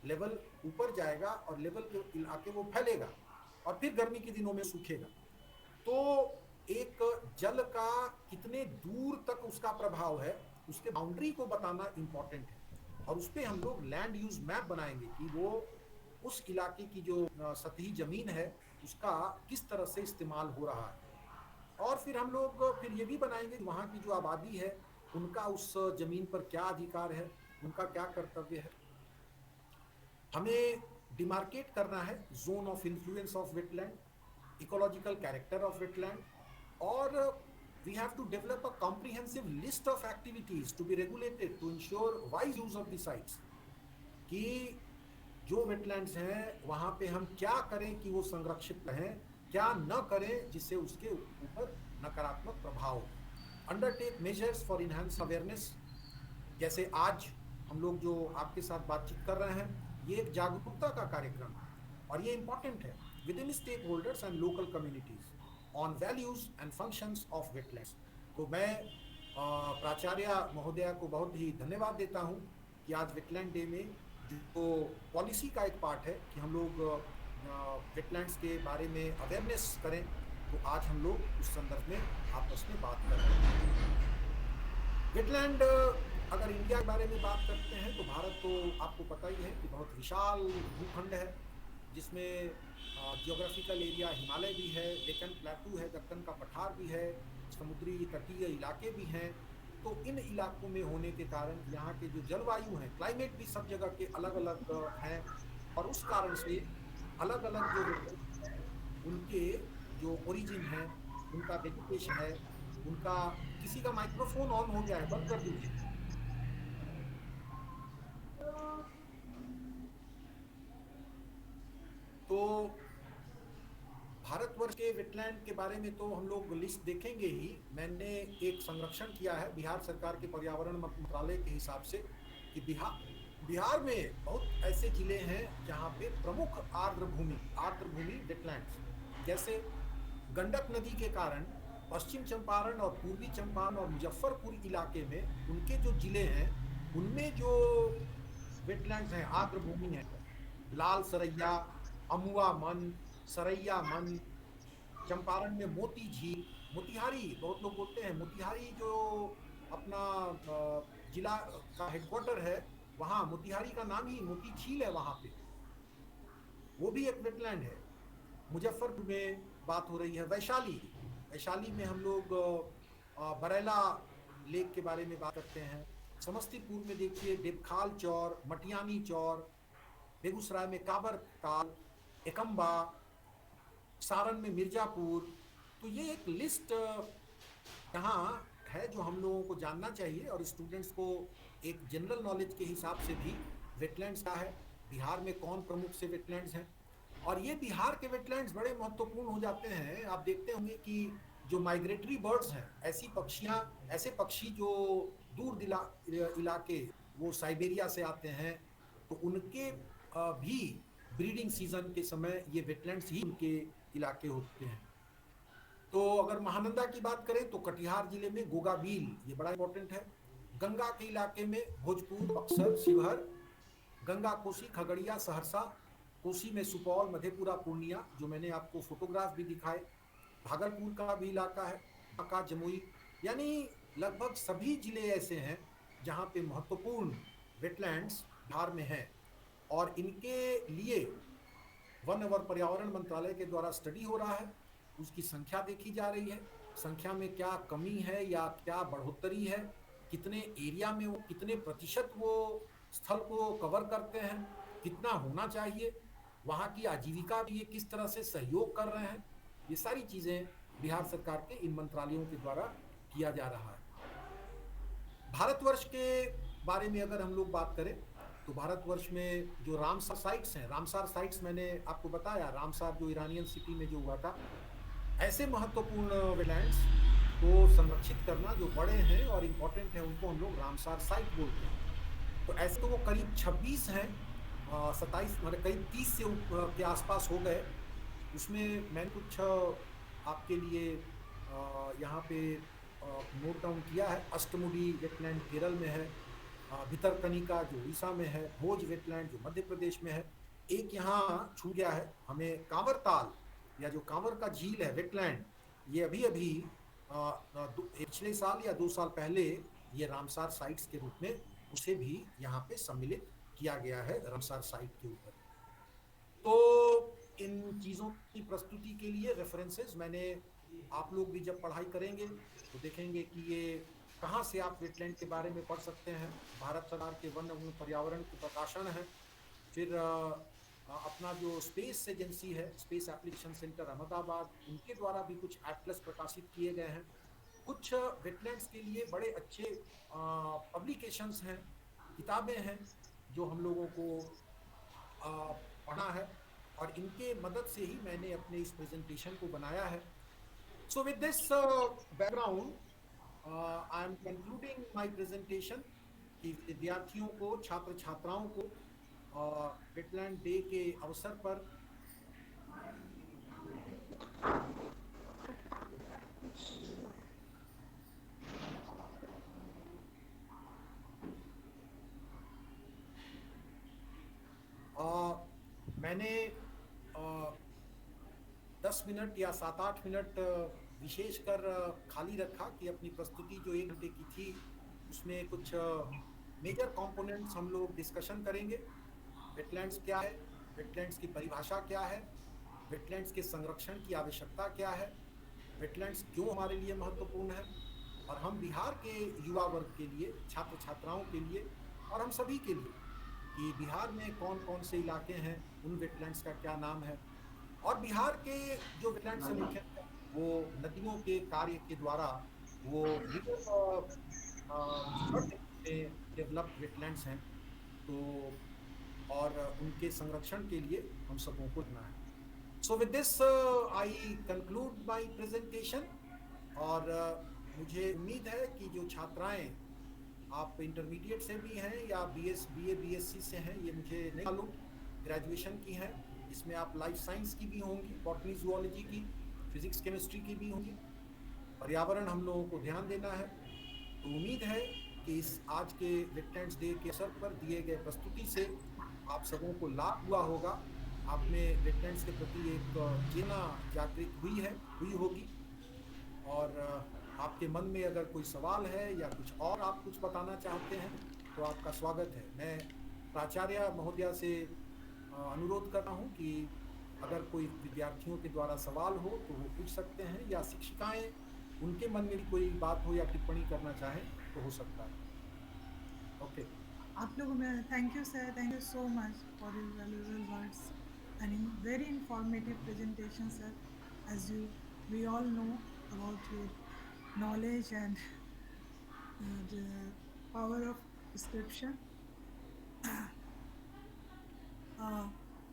लेवल ऊपर जाएगा और लेवल के इलाके वो फैलेगा और फिर गर्मी के दिनों में सूखेगा। तो एक जल का कितने दूर तक उसका प्रभाव है, उसके बाउंड्री को बताना इंपॉर्टेंट है और उस पर हम लोग लैंड यूज मैप बनाएंगे कि वो उस इलाके की जो सतही जमीन है उसका किस तरह से इस्तेमाल हो रहा है। और फिर हम लोग फिर ये भी बनाएंगे कि वहाँ की जो आबादी है उनका उस जमीन पर क्या अधिकार है, उनका क्या कर्तव्य है। हमें डिमार्केट करना है zone of influence of wetland, ecological character of wetland, और we have to develop a comprehensive list of activities to be regulated to ensure wise use of the sites। कि जो वेटलैंड्स हैं वहाँ पे हम क्या करें कि वो संरक्षित रहें, क्या न करें जिससे उसके ऊपर नकारात्मक प्रभाव हो। Undertake measures for enhance awareness, जैसे आज हम लोग जो आपके साथ बातचीत कर रहे हैं ये एक जागरूकता का कार्यक्रम है और ये इम्पॉर्टेंट है within stakeholders and local communities on values and functions of wetlands. तो मैं प्राचार्य महोदया को बहुत ही धन्यवाद देता हूँ कि आज वेटलैंड डे में जो पॉलिसी का एक पार्ट है कि हम लोग वेटलैंड्स के बारे में अवेयरनेस करें, तो आज हम लोग उस संदर्भ में आपस में बात कर रहे हैं। वेटलैंड अगर इंडिया के बारे में बात करते हैं तो भारत तो आपको पता ही है कि बहुत विशाल भूखंड है जिसमें जियोग्राफिकल एरिया हिमालय भी है, डेक्कन प्लेटू है, दक्कन का पठार भी है, समुद्री तटीय इलाके भी हैं। तो इन इलाकों में होने के कारण यहाँ के जो जलवायु हैं, क्लाइमेट भी सब जगह के अलग अलग हैं और उस कारण से अलग अलग जो उनके जो ओरिजिन है, उनका वेजिटेशन है, उनका किसी का माइक्रोफोन ऑन हो गया है, बंद कर दीजिए। तो भारतवर्ष के वेटलैंड के बारे में तो हम लोग लिस्ट देखेंगे ही। मैंने एक संरक्षण किया है बिहार सरकार के पर्यावरण मंत्रालय के हिसाब से कि बिहार में बहुत ऐसे जिले हैं जहाँ पे प्रमुख आर्द्रभूमि वेटलैंड्स, जैसे गंडक नदी के कारण पश्चिम चंपारण और पूर्वी चंपारण और मुजफ्फरपुर इलाके में उनके जो जिले हैं उनमें जो वेटलैंड्स हैं, आर्द्रभूमि है, लाल सरैया, अमुआ मन, सरैया मन, चंपारण में मोती झील, मोतिहारी, बहुत लोग बोलते हैं मोतिहारी जो अपना जिला का हेडक्वार्टर है, वहां मोतिहारी का नाम ही मोती झील है वहां पे, वो भी एक वेटलैंड है। मुजफ्फरपुर में बात हो रही है, वैशाली, वैशाली में हम लोग बरेला लेक के बारे में बात करते हैं। समस्तीपुर में देखिए देवखाल चौर, मटियानी चौर, बेगूसराय में काबर ताल, एकम्बा, सारण में मिर्जापुर। तो ये एक लिस्ट यहाँ है जो हम लोगों को जानना चाहिए, और स्टूडेंट्स को एक जनरल नॉलेज के हिसाब से भी वेटलैंड्स क्या है, बिहार में कौन प्रमुख से वेटलैंड्स हैं। और ये बिहार के वेटलैंड्स बड़े महत्वपूर्ण हो जाते हैं। आप देखते होंगे कि जो माइग्रेटरी बर्ड्स हैं, ऐसी पक्षियाँ, ऐसे पक्षी जो दूर इलाके, वो साइबेरिया से आते हैं, तो उनके भी ब्रीडिंग सीजन के समय ये वेटलैंड्स ही उनके इलाके होते हैं। तो अगर महानंदा की बात करें तो कटिहार जिले में गोगाबील, ये बड़ा इंपॉर्टेंट है। गंगा के इलाके में भोजपुर, बक्सर, शिवहर, गंगा कोसी, खगड़िया, सहरसा, कोसी में सुपौल, मधेपुरा, पूर्णिया, जो मैंने आपको फोटोग्राफ भी दिखाए। भागलपुर का भी इलाका है, का जमुई, यानी लगभग सभी जिले ऐसे हैं जहाँ पे महत्वपूर्ण वेटलैंड्स बिहार में हैं, और इनके लिए वन और पर्यावरण मंत्रालय के द्वारा स्टडी हो रहा है, उसकी संख्या देखी जा रही है, संख्या में क्या कमी है या क्या बढ़ोतरी है, कितने एरिया में वो, कितने प्रतिशत वो स्थल को कवर करते हैं, कितना होना चाहिए, वहाँ की आजीविका भी ये किस तरह से सहयोग कर रहे हैं, ये सारी चीज़ें बिहार सरकार के इन मंत्रालयों के द्वारा किया जा रहा है। भारतवर्ष के बारे में अगर हम लोग बात करें तो भारतवर्ष में जो रामसार साइट्स हैं, रामसार साइट्स मैंने आपको बताया, रामसार जो ईरानियन सिटी में जो हुआ था, ऐसे महत्वपूर्ण वेटलैंड्स को संरक्षित करना जो बड़े हैं और इम्पोर्टेंट हैं, उनको हम लोग रामसार साइट बोलते हैं। तो ऐसे तो वो करीब 26 हैं, 27 मतलब करीब 30 से के आसपास हो गए। उसमें मैंने कुछ आपके लिए यहाँ पे नोट डाउन किया है। अष्टमुडी वेटलैंड केरल में है, भितरकनिका जो उड़ीसा में है, भोज वेटलैंड जो मध्य प्रदेश में है, एक यहाँ छू गया है हमें कांवर ताल या जो कांवर का झील है वेटलैंड, ये अभी अभी पिछले साल या 2 साल पहले ये रामसार साइट्स के रूप में उसे भी यहाँ पे सम्मिलित किया गया है रामसार साइट के ऊपर। तो इन चीज़ों की प्रस्तुति के लिए रेफरेंसेस मैंने, आप लोग भी जब पढ़ाई करेंगे तो देखेंगे कि ये कहाँ से आप वेटलैंड के बारे में पढ़ सकते हैं। भारत सरकार के वन एवं पर्यावरण के प्रकाशन है, फिर अपना जो स्पेस एजेंसी है, स्पेस एप्लीकेशन सेंटर अहमदाबाद, उनके द्वारा भी कुछ एटलस प्रकाशित किए गए हैं। कुछ वेटलैंड्स के लिए बड़े अच्छे पब्लिकेशंस हैं, किताबें हैं जो हम लोगों को पढ़ना है, और इनके मदद से ही मैंने अपने इस प्रेजेंटेशन को बनाया है। So with this background I am concluding my presentation कि विद्यार्थियों को, छात्र छात्राओं को वेटलैंड डे के अवसर पर मैंने 10 मिनट या 7-8 मिनट विशेषकर खाली रखा कि अपनी प्रस्तुति जो 1 घंटे की थी उसमें कुछ मेजर कंपोनेंट्स हम लोग डिस्कशन करेंगे। वेटलैंड्स क्या है, वेटलैंड्स की परिभाषा क्या है, वेटलैंड्स के संरक्षण की आवश्यकता क्या है, वेटलैंड्स क्यों हमारे लिए महत्वपूर्ण है, और हम बिहार के युवा वर्ग के लिए, छात्र छात्राओं के लिए और हम सभी के लिए कि बिहार में कौन कौन से इलाके हैं, उन वेटलैंड्स का क्या नाम है, और बिहार के जो वेटलैंड्स हैं मुख्य वो नदियों के कार्य के द्वारा वो डेवलप्ड वेटलैंड्स हैं, तो और उनके संरक्षण के लिए हम सबों को करना है। So with this I conclude my presentation, और मुझे उम्मीद है कि जो छात्राएं, आप इंटरमीडिएट से भी हैं या बीए बीएससी से हैं, ये मुझे नहीं मालूम, ग्रेजुएशन की हैं, इसमें आप लाइफ साइंस की भी होंगी, बॉटनी जूलॉजी की, फिजिक्स केमिस्ट्री की भी होंगी। पर्यावरण हम लोगों को ध्यान देना है, तो उम्मीद है कि इस आज के वेटलैंड्स डे के अवसर पर दिए गए प्रस्तुति से आप सबों को लाभ हुआ होगा। आप में वेटलैंड्स के प्रति एक चेतना जागृत हुई होगी। और आपके मन में अगर कोई सवाल है या कुछ और आप कुछ बताना चाहते हैं तो आपका स्वागत है। मैं प्राचार्य महोदया से अनुरोध कर रहा हूं कि अगर कोई विद्यार्थियों के द्वारा सवाल हो तो वो पूछ सकते हैं, या शिक्षिकाएं उनके मन में भी कोई बात हो या टिप्पणी करना चाहें तो हो सकता है। ओके। आप लोगों में thank you sir, thank you so much for your valuable words and in very informative presentation sir, as you we all know about your knowledge and the power of description.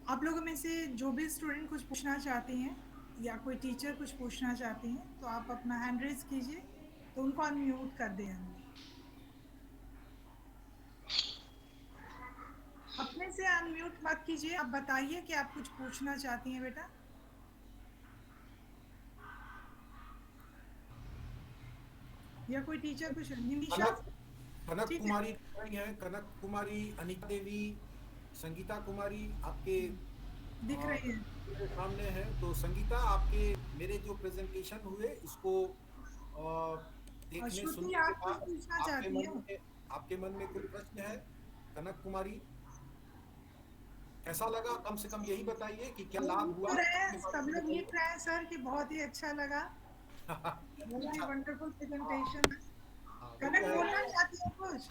आप लोगों में से जो भी student कुछ पूछना चाहते हैं या कोई टीचर कुछ पूछना चाहती हैं तो आप अपना हैंड रेज कीजिए, तो उनको अनम्यूट कर दें हम। अपने से अनम्यूट मत कीजिए, आप बताइए कि आप कुछ पूछना चाहती हैं बेटा। या कोई टीचर कुछ, निमिषा कनक ठीक है, कुमारी है, कनक कुमारी, अनिता देवी, संगीता कुमारी आपके दिख रही है। मेरे सामने है। तो संगीता, आपके मेरे जो प्रेजेंटेशन हुए इसको और देखने श्रुति, सुनने के आप कुछ बाद पूछना आपके चाहती मन हैं? में आपके मन में कोई प्रश्न है? कनक कुमारी, कैसा लगा? कम से कम यही बताइए कि क्या लाभ हुआ तो रहे, इसके बारे सब में लोग लिख बताइए। रहे हैं सर कि बहुत ही अच्छा लगा, अच्छा। वंडरफुल हाँ प्रेजेंटेशन। हाँ, वो तो कनक है। बोलना चाहती है कुछ?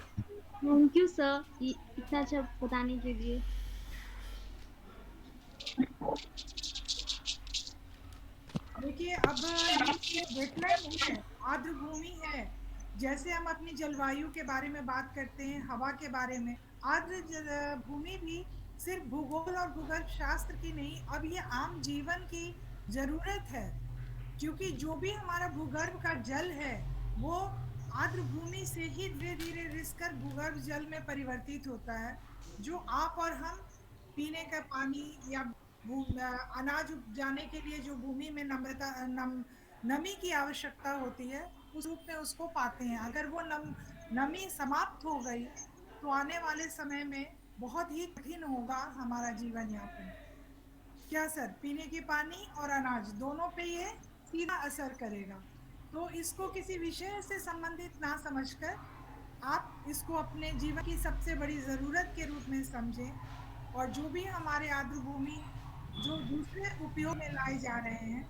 थैंक यू सर, इतना अच्छा बताने के लिए। देखिए, अब ये वेटलैंड है, आर्द्र भूमि है। जैसे हम अपनी जलवायु के बारे में बात करते हैं, हवा के बारे में, आर्द्र भूमि भी सिर्फ भूगोल और भूगर्भ शास्त्र की नहीं, अब ये आम जीवन की जरूरत है। क्योंकि जो भी हमारा भूगर्भ का जल है वो आर्द्र भूमि से ही धीरे धीरे रिसकर भूगर्भ जल में परिवर्तित होता है, जो आप और हम पीने का पानी या अनाज उपजाने के लिए जो भूमि में नमी की आवश्यकता होती है उस रूप में उसको पाते हैं। अगर वो नमी समाप्त हो गई तो आने वाले समय में बहुत ही कठिन होगा हमारा जीवन यापन। क्या सर, पीने के पानी और अनाज दोनों पे ये सीधा असर करेगा। तो इसको किसी विषय से संबंधित ना समझकर आप इसको अपने जीवन की सबसे बड़ी जरूरत के रूप में समझें, और जो भी हमारे आर्द्र भूमि जो दूसरे उपयोग में लाए जा रहे हैं,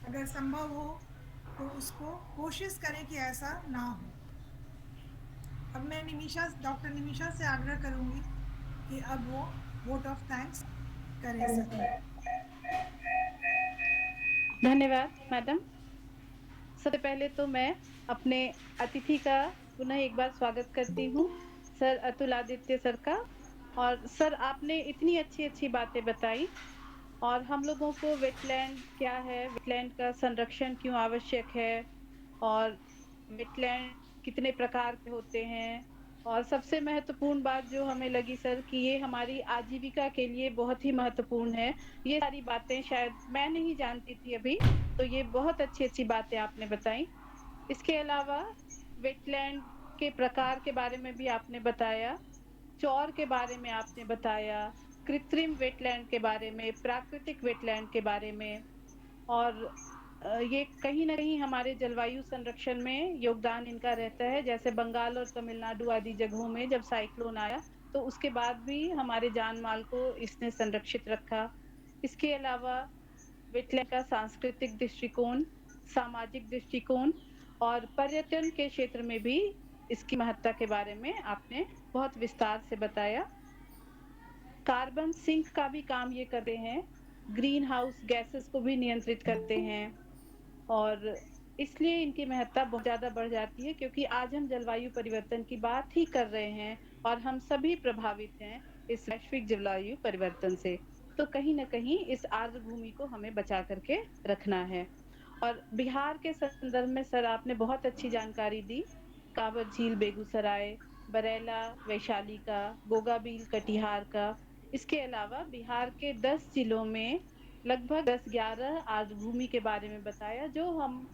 अगर संभव हो तो उसको कोशिश करें कि ऐसा ना हो। अब मैं डॉक्टर निमिषा से आग्रह करूंगी कि अब वो वोट ऑफ थैंक्स करें सर। धन्यवाद मैडम। सबसे पहले तो मैं अपने अतिथि का पुनः एक बार स्वागत करती हूँ, सर अतुल आदित्य सर का। और सर, आपने इतनी अच्छी बातें बताई और हम लोगों को वेटलैंड क्या है, वेटलैंड का संरक्षण क्यों आवश्यक है और वेटलैंड कितने प्रकार के होते हैं, और सबसे महत्वपूर्ण बात जो हमें लगी सर कि ये हमारी आजीविका के लिए बहुत ही महत्वपूर्ण है। ये सारी बातें शायद मैं नहीं जानती थी अभी, तो ये बहुत अच्छी बातें आपने बताई। इसके अलावा वेटलैंड के प्रकार के बारे में भी आपने बताया, चौर के बारे में आपने बताया, कृत्रिम वेटलैंड के बारे में, प्राकृतिक वेटलैंड के बारे में। और ये कहीं न कहीं हमारे जलवायु संरक्षण में योगदान इनका रहता है। जैसे बंगाल और तमिलनाडु आदि जगहों में जब साइक्लोन आया, तो उसके बाद भी हमारे जान-माल को इसने संरक्षित रखा। इसके अलावा वेटलैंड का सांस्कृतिक दृष्टिकोण, सामाजिक दृष्टिकोण और पर्यटन के क्षेत्र में भी इसकी महत्ता के बारे में आपने बहुत विस्तार से बताया। कार्बन सिंक का भी काम ये करते हैं, ग्रीन हाउस गैसेस को भी नियंत्रित करते हैं, और इसलिए इनकी महत्ता बहुत ज़्यादा बढ़ जाती है, क्योंकि आज हम जलवायु परिवर्तन की बात ही कर रहे हैं और हम सभी प्रभावित हैं इस वैश्विक जलवायु परिवर्तन से। तो कहीं न कहीं इस आर्द्र भूमि को हमें बचा करके रखना है। और बिहार के संदर्भ में सर आपने बहुत अच्छी जानकारी दी। कांवड़ झील बेगूसराय, बरैला वैशाली का, गोगाबील कटिहार का। इसके अलावा बिहार के 10 जिलों में लगभग 10-11 आर्द्रभूमि के बारे में बताया, जो हम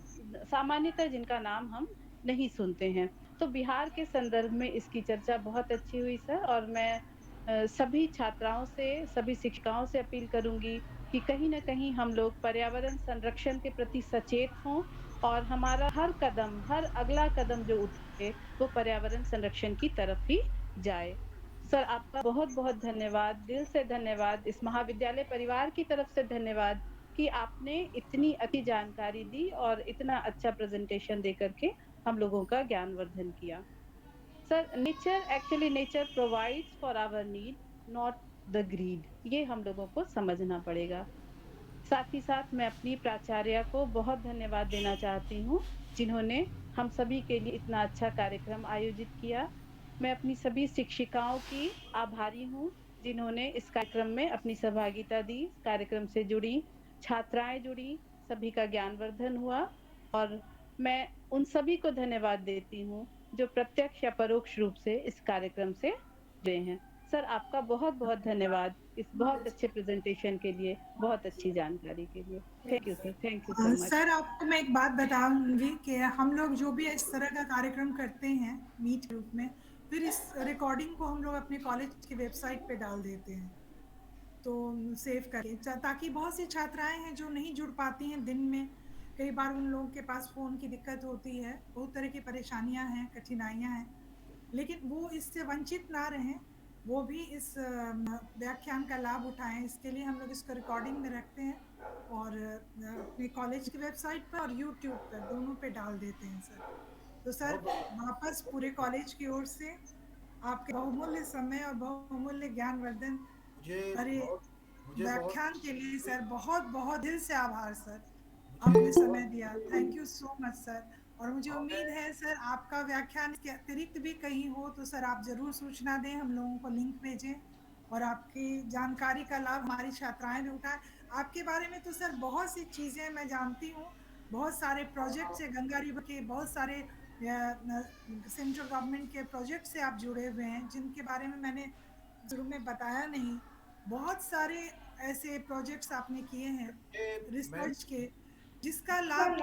सामान्यतः जिनका नाम हम नहीं सुनते हैं। तो बिहार के संदर्भ में इसकी चर्चा बहुत अच्छी हुई सर, और मैं सभी छात्राओं से, सभी शिक्षिकाओं से अपील करूँगी कि कहीं न कहीं हम लोग पर्यावरण संरक्षण के प्रति सचेत हों और हमारा हर कदम, हर अगला कदम जो उठे, वो पर्यावरण संरक्षण की तरफ ही जाए। सर, आपका बहुत-बहुत धन्यवाद, दिल से धन्यवाद, इस महाविद्यालय परिवार की तरफ से धन्यवाद कि आपने इतनी अच्छी जानकारी दी और इतना अच्छा प्रेज़ेंटेशन दे कर के हम लोगों का ज्ञानवर्धन किया। Sir, nature provides for our need, not the greed, ये हम लोगों को समझना पड़ेगा। साथ ही साथ मैं अपनी प्राचार्या को बहुत धन्यवाद देना चाहती हूँ, जिन्होंने हम सभी के लिए इतना अच्छा कार्यक्रम आयोजित किया। मैं अपनी सभी शिक्षिकाओं की आभारी हूँ, जिन्होंने इस कार्यक्रम में अपनी सहभागिता दी, कार्यक्रम से जुड़ी, छात्राएँ जुड़ी, सभी का ज्ञानवर्धन हुआ और मैं उन सभी को धन्यवाद देती हूँ, जो प्रत्यक्ष या परोक्ष रूप से इस कार्यक्रम से जुड़े हैं। सर, आपका बहुत-बहुत धन्यवाद इस बहुत अच्छे प्रेज़ेंटेशन के लिए, बहुत अच्छी जानकारी के लिए। Thank you sir, thank you so much. Sir आपको मैं एक बात बताऊंगी कि हम लोग जो भी इस तरह का कार्यक्रम करते हैं मीट के रूप में, फिर इस रिकॉर्डिंग को हम लोग अपने कॉलेज की वेबसाइट पे डाल देते हैं, तो सेव करके ताकि बहुत सी छात्राएं हैं जो नहीं जुड़ पाती हैं दिन में, कई बार उन लोगों के पास फ़ोन की दिक्कत होती है, बहुत तरह की परेशानियां हैं, कठिनाइयां हैं, लेकिन वो इससे वंचित ना रहें, वो भी इस व्याख्यान का लाभ उठाएं। इसके लिए हम लोग इसको रिकॉर्डिंग में रखते हैं और अपने कॉलेज की वेबसाइट पर और यूट्यूब पर दोनों पे डाल देते हैं सर। तो सर बहुत बहुत वापस पूरे कॉलेज की ओर से आपके बहुमूल्य समय और बहुमूल्य ज्ञानवर्धन मुझे अरे बहुत मुझे बहुत व्याख्यान के लिए सर बहुत बहुत दिल से आभार सर, मुझे आपने समय बहुत दिया, thank you so much sir. और मुझे हाँ, उम्मीद है सर आपका व्याख्यान के अतिरिक्त भी कहीं हो तो सर आप जरूर सूचना दें, हम लोगों को लिंक भेजें और आपकी जानकारी का लाभ हमारी छात्राएं भी उठाएं। आपके बारे में तो सर बहुत सी चीज़ें मैं जानती हूँ, बहुत सारे प्रोजेक्ट है, गंगा रिवर के बहुत सारे सेंट्रल गवर्नमेंट के प्रोजेक्ट से आप जुड़े हुए हैं जिनके बारे में मैंने शुरू में बताया नहीं। बहुत सारे ऐसे प्रोजेक्ट्स आपने किए हैं मैं रिसर्च के, जिसका लाभ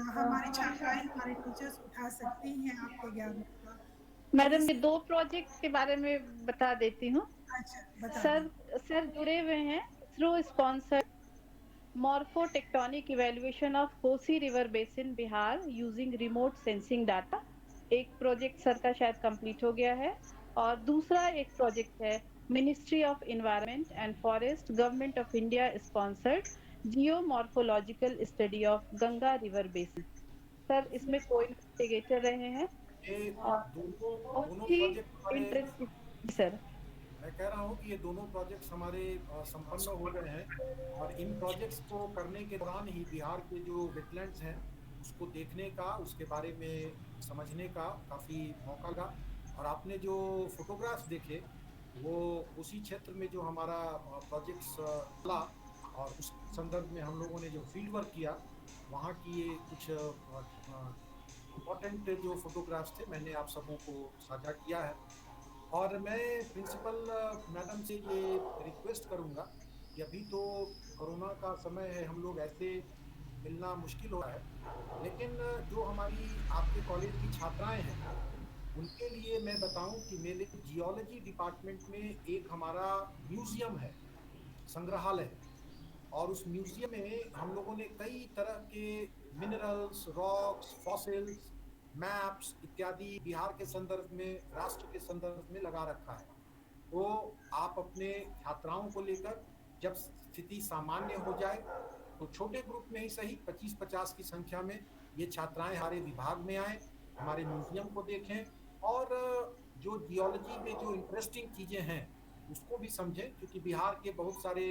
हमारी छात्राएं, हमारे टीचर्स उठा सकती हैं आपके ज्ञान का। तो मैडम, इस ये 2 प्रोजेक्ट्स के बारे में बता देती हूँ। अच्छा बता दें। सर सर जुड़े हुए हैं through sponsor morpho tectonic evaluation of Kosi river basin Bihar using remote sensing data. एक प्रोजेक्ट सर का शायद कंप्लीट हो गया है और दूसरा एक प्रोजेक्ट है ministry of environment and forest government of India sponsored Jio morphological study of Ganga river basin. Sir इसमें को इन्वेस्टिगेटर रहे हैं ये और दोनों दोनों बहुत ही प्रोजेक्ट हमारे इंटरेस्टिंग सर। मैं कह रहा हूँ कि ये दोनों प्रोजेक्ट्स हमारे संपन्न हो गए हैं और इन प्रोजेक्ट्स को करने के दौरान ही बिहार के जो वेटलैंड्स हैं उसको देखने का, उसके बारे में समझने का काफ़ी मौका लगा। और आपने जो फोटोग्राफ्स देखे वो उसी क्षेत्र में जो हमारा प्रोजेक्ट्स चला और उस संदर्भ में हम लोगों ने जो फील्ड वर्क किया वहाँ की ये कुछ इम्पोर्टेंट जो फोटोग्राफ्स थे मैंने आप सबों को साझा किया है। और मैं प्रिंसिपल मैडम से ये रिक्वेस्ट करूंगा कि अभी तो कोरोना का समय है, हम लोग ऐसे मिलना मुश्किल हो रहा है, लेकिन जो हमारी आपके कॉलेज की छात्राएं हैं उनके लिए मैं बताऊं कि मेरे जियोलॉजी डिपार्टमेंट में एक हमारा म्यूजियम है, संग्रहालय है। और उस म्यूजियम में हम लोगों ने कई तरह के मिनरल्स, रॉक्स, फॉसिल्स, मैप्स इत्यादि बिहार के संदर्भ में, राष्ट्र के संदर्भ में लगा रखा है। तो आप अपने छात्राओं को लेकर जब स्थिति सामान्य हो जाए तो छोटे ग्रुप में ही सही 25-50 की संख्या में ये छात्राएं हमारे विभाग में आए, हमारे म्यूजियम को देखें और जो जियोलॉजी में जो इंटरेस्टिंग चीजें हैं उसको भी समझें, क्योंकि बिहार के बहुत सारे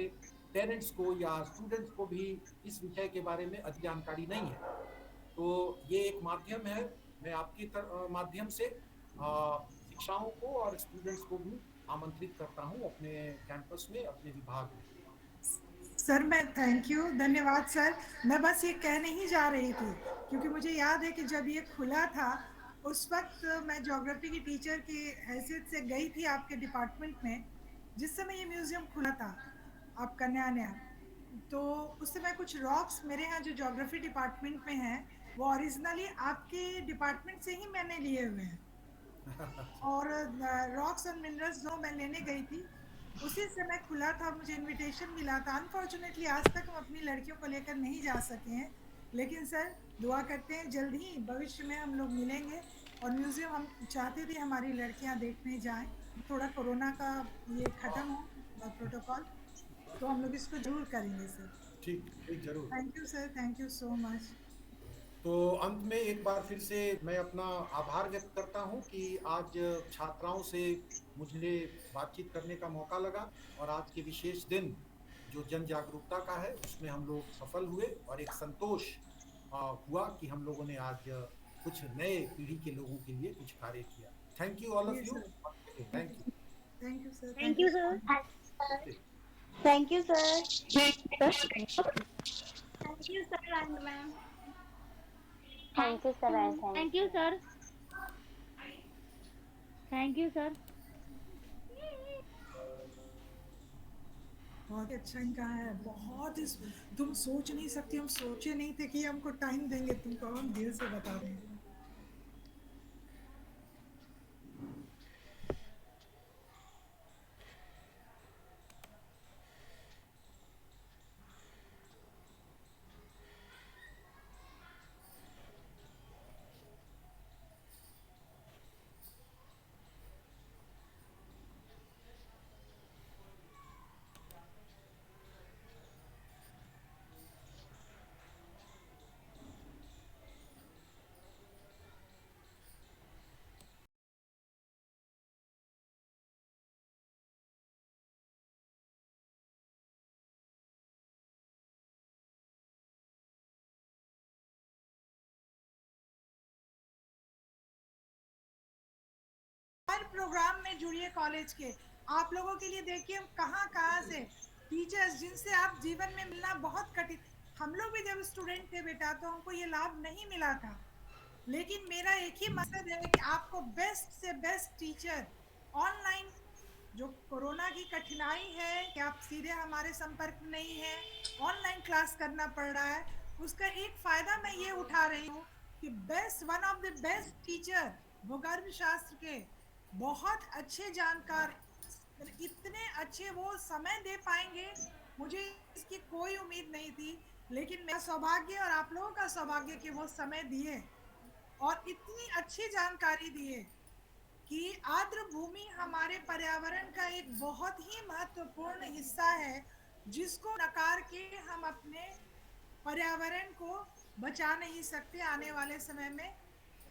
पेरेंट्स को या स्टूडेंट्स को भी इस विषय के बारे में अधिक जानकारी नहीं है। तो ये एक माध्यम है, मैं आपके माध्यम से शिक्षाओं को और स्टूडेंट्स को भी आमंत्रित करता हूँ अपने कैंपस में, अपने विभाग में। सर मैं थैंक यू, धन्यवाद सर। मैं बस ये कहने ही जा रही थी क्योंकि मुझे याद है कि जब ये खुला था उस वक्त मैं ज्योग्राफी की टीचर की हैसियत से गई थी आपके डिपार्टमेंट में, जिस समय ये म्यूजियम खुला था आपका नया नया। तो उस समय कुछ रॉक्स मेरे यहाँ जो ज्योग्राफी डिपार्टमेंट में हैं वो ओरिजिनली आपके डिपार्टमेंट से ही मैंने लिए हुए हैं। और रॉक्स एंड मिनरल्स जो मैं लेने गई थी उसी समय खुला था, मुझे इनविटेशन मिला था। अनफॉर्चुनेटली आज तक हम अपनी लड़कियों को लेकर नहीं जा सके हैं, लेकिन सर दुआ करते हैं जल्द ही भविष्य में हम लोग मिलेंगे। और म्यूजियम हम चाहते थे हमारी लड़कियां देखने जाएं, थोड़ा कोरोना का ये खत्म हो प्रोटोकॉल, तो हम लोग इसको जरूर करेंगे सर। ठीक ठीक, जरूर। Thank you sir, thank you so much. तो अंत में एक बार फिर से मैं अपना आभार व्यक्त करता हूं कि आज छात्राओं से मुझे बातचीत करने का मौका लगा, और आज के विशेष दिन जो जन जागरूकता का है उसमें हम लोग सफल हुए, और एक संतोष हुआ कि हम लोगों ने आज कुछ नए पीढ़ी के लोगों के लिए कुछ कार्य किया। Thank you all ji of you. Sir, thank you. Thank you sir, thank thank you you sir. So much. Thank you sir. Thank you sir and ma'am. Thank you sir and thank you sir. Thank you sir. बहुत ही अच्छा इनका है, बहुत इस तुम सोच नहीं सकती, हम सोचे नहीं थे कि हमको टाइम देंगे, तुमको हम दिल से बता रहे हैं। हर प्रोग्राम में जुड़िए कॉलेज के। आप लोगों के लिए देखिए हम कहाँ कहाँ से टीचर्स जिनसे आप जीवन में मिलना बहुत कठिन। हम लोग भी जब स्टूडेंट थे बेटा तो हमको ये लाभ नहीं मिला था, लेकिन मेरा एक ही मकसद है कि आपको बेस्ट से बेस्ट टीचर ऑनलाइन, जो कोरोना की कठिनाई है कि आप सीधे हमारे संपर्क में नहीं है, ऑनलाइन क्लास करना पड़ रहा है, उसका एक फायदा मैं ये उठा रही हूँ कि best one of the best teacher भूगर्भ शास्त्र के बहुत अच्छे जानकार, इतने अच्छे वो समय दे पाएंगे, मुझे इसकी कोई उम्मीद नहीं थी। लेकिन मेरा सौभाग्य और आप लोगों का सौभाग्य कि वो समय दिए और इतनी अच्छी जानकारी दिए कि आर्द्र भूमि हमारे पर्यावरण का एक बहुत ही महत्वपूर्ण हिस्सा है, जिसको नकार के हम अपने पर्यावरण को बचा नहीं सकते। आने वाले समय में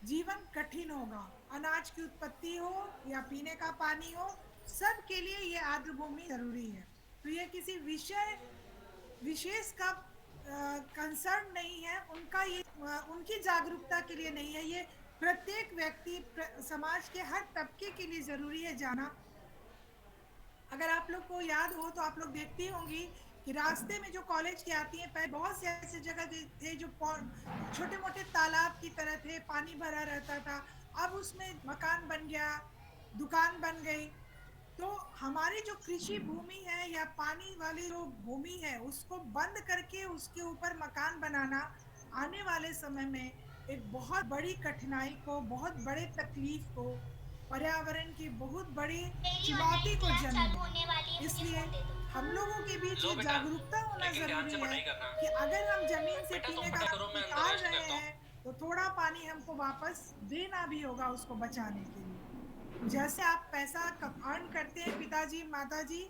जीवन कठिन होगा, अनाज की उत्पत्ति हो या पीने का पानी हो, सब के लिए ये आर्द्र भूमि जरूरी है। तो ये किसी विषय विशेष का कंसर्न नहीं है, उनका ये उनकी जागरूकता के लिए नहीं है, ये प्रत्येक व्यक्ति समाज के हर तबके के लिए जरूरी है जाना। अगर आप लोग को याद हो तो आप लोग देखती होंगी कि रास्ते में जो कॉलेज की आती हैं, पहले बहुत से ऐसे जगह थे जो छोटे मोटे तालाब की तरह थे, पानी भरा रहता था, अब उसमें मकान बन गया, दुकान बन गई। तो हमारी जो कृषि भूमि है या पानी वाली जो भूमि है उसको बंद करके उसके ऊपर मकान बनाना आने वाले समय में एक बहुत बड़ी कठिनाई को, बहुत बड़े तकलीफ को, पर्यावरण की बहुत बड़ी चुनौती को जन्म देगा। इसलिए हम लोगों के बीच ये जागरूकता होना जरूरी है कि अगर हम जमीन से पीने का पानी निकाल रहे हैं तो थोड़ा पानी हमको वापस देना भी होगा उसको बचाने के लिए। जैसे आप पैसा अर्न करते हैं पिताजी माताजी,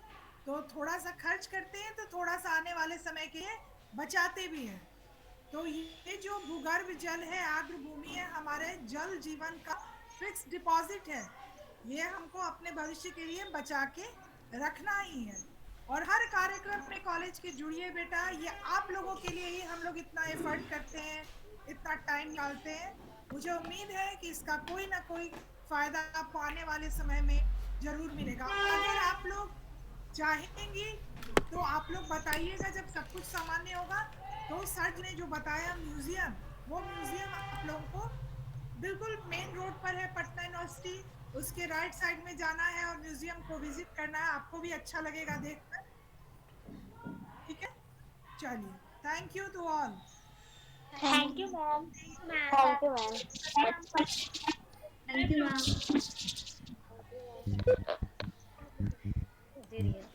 तो थोड़ा सा खर्च करते हैं तो थोड़ा सा आने वाले समय के लिए बचाते भी हैं। तो ये जो भूगर्भ जल है, आर्द्र भूमि है, हमारे जल जीवन का फिक्स डिपॉजिट है, ये हमको अपने भविष्य के लिए बचा के रखना ही है। और हर कार्यक्रम में कॉलेज के जुड़िए बेटा, ये आप लोगों के लिए ही हम लोग इतना एफर्ट करते हैं, इतना टाइम निकालते हैं। मुझे उम्मीद है कि इसका कोई ना कोई फायदा आपको आने वाले समय में जरूर मिलेगा। अगर आप लोग चाहेंगी तो आप लोग बताइएगा, जब सब कुछ सामान्य होगा तो सर ने जो बताया म्यूजियम, वो म्यूजियम आप लोगों को बिल्कुल मेन रोड पर है, पटना यूनिवर्सिटी, उसके राइट साइड में जाना है और म्यूजियम को विजिट करना है, आपको भी अच्छा लगेगा देखकर। ठीक है, चलिए, thank you to all. Thank you ma'am. Thank you ma'am. Thank you ma'am. दे रही है।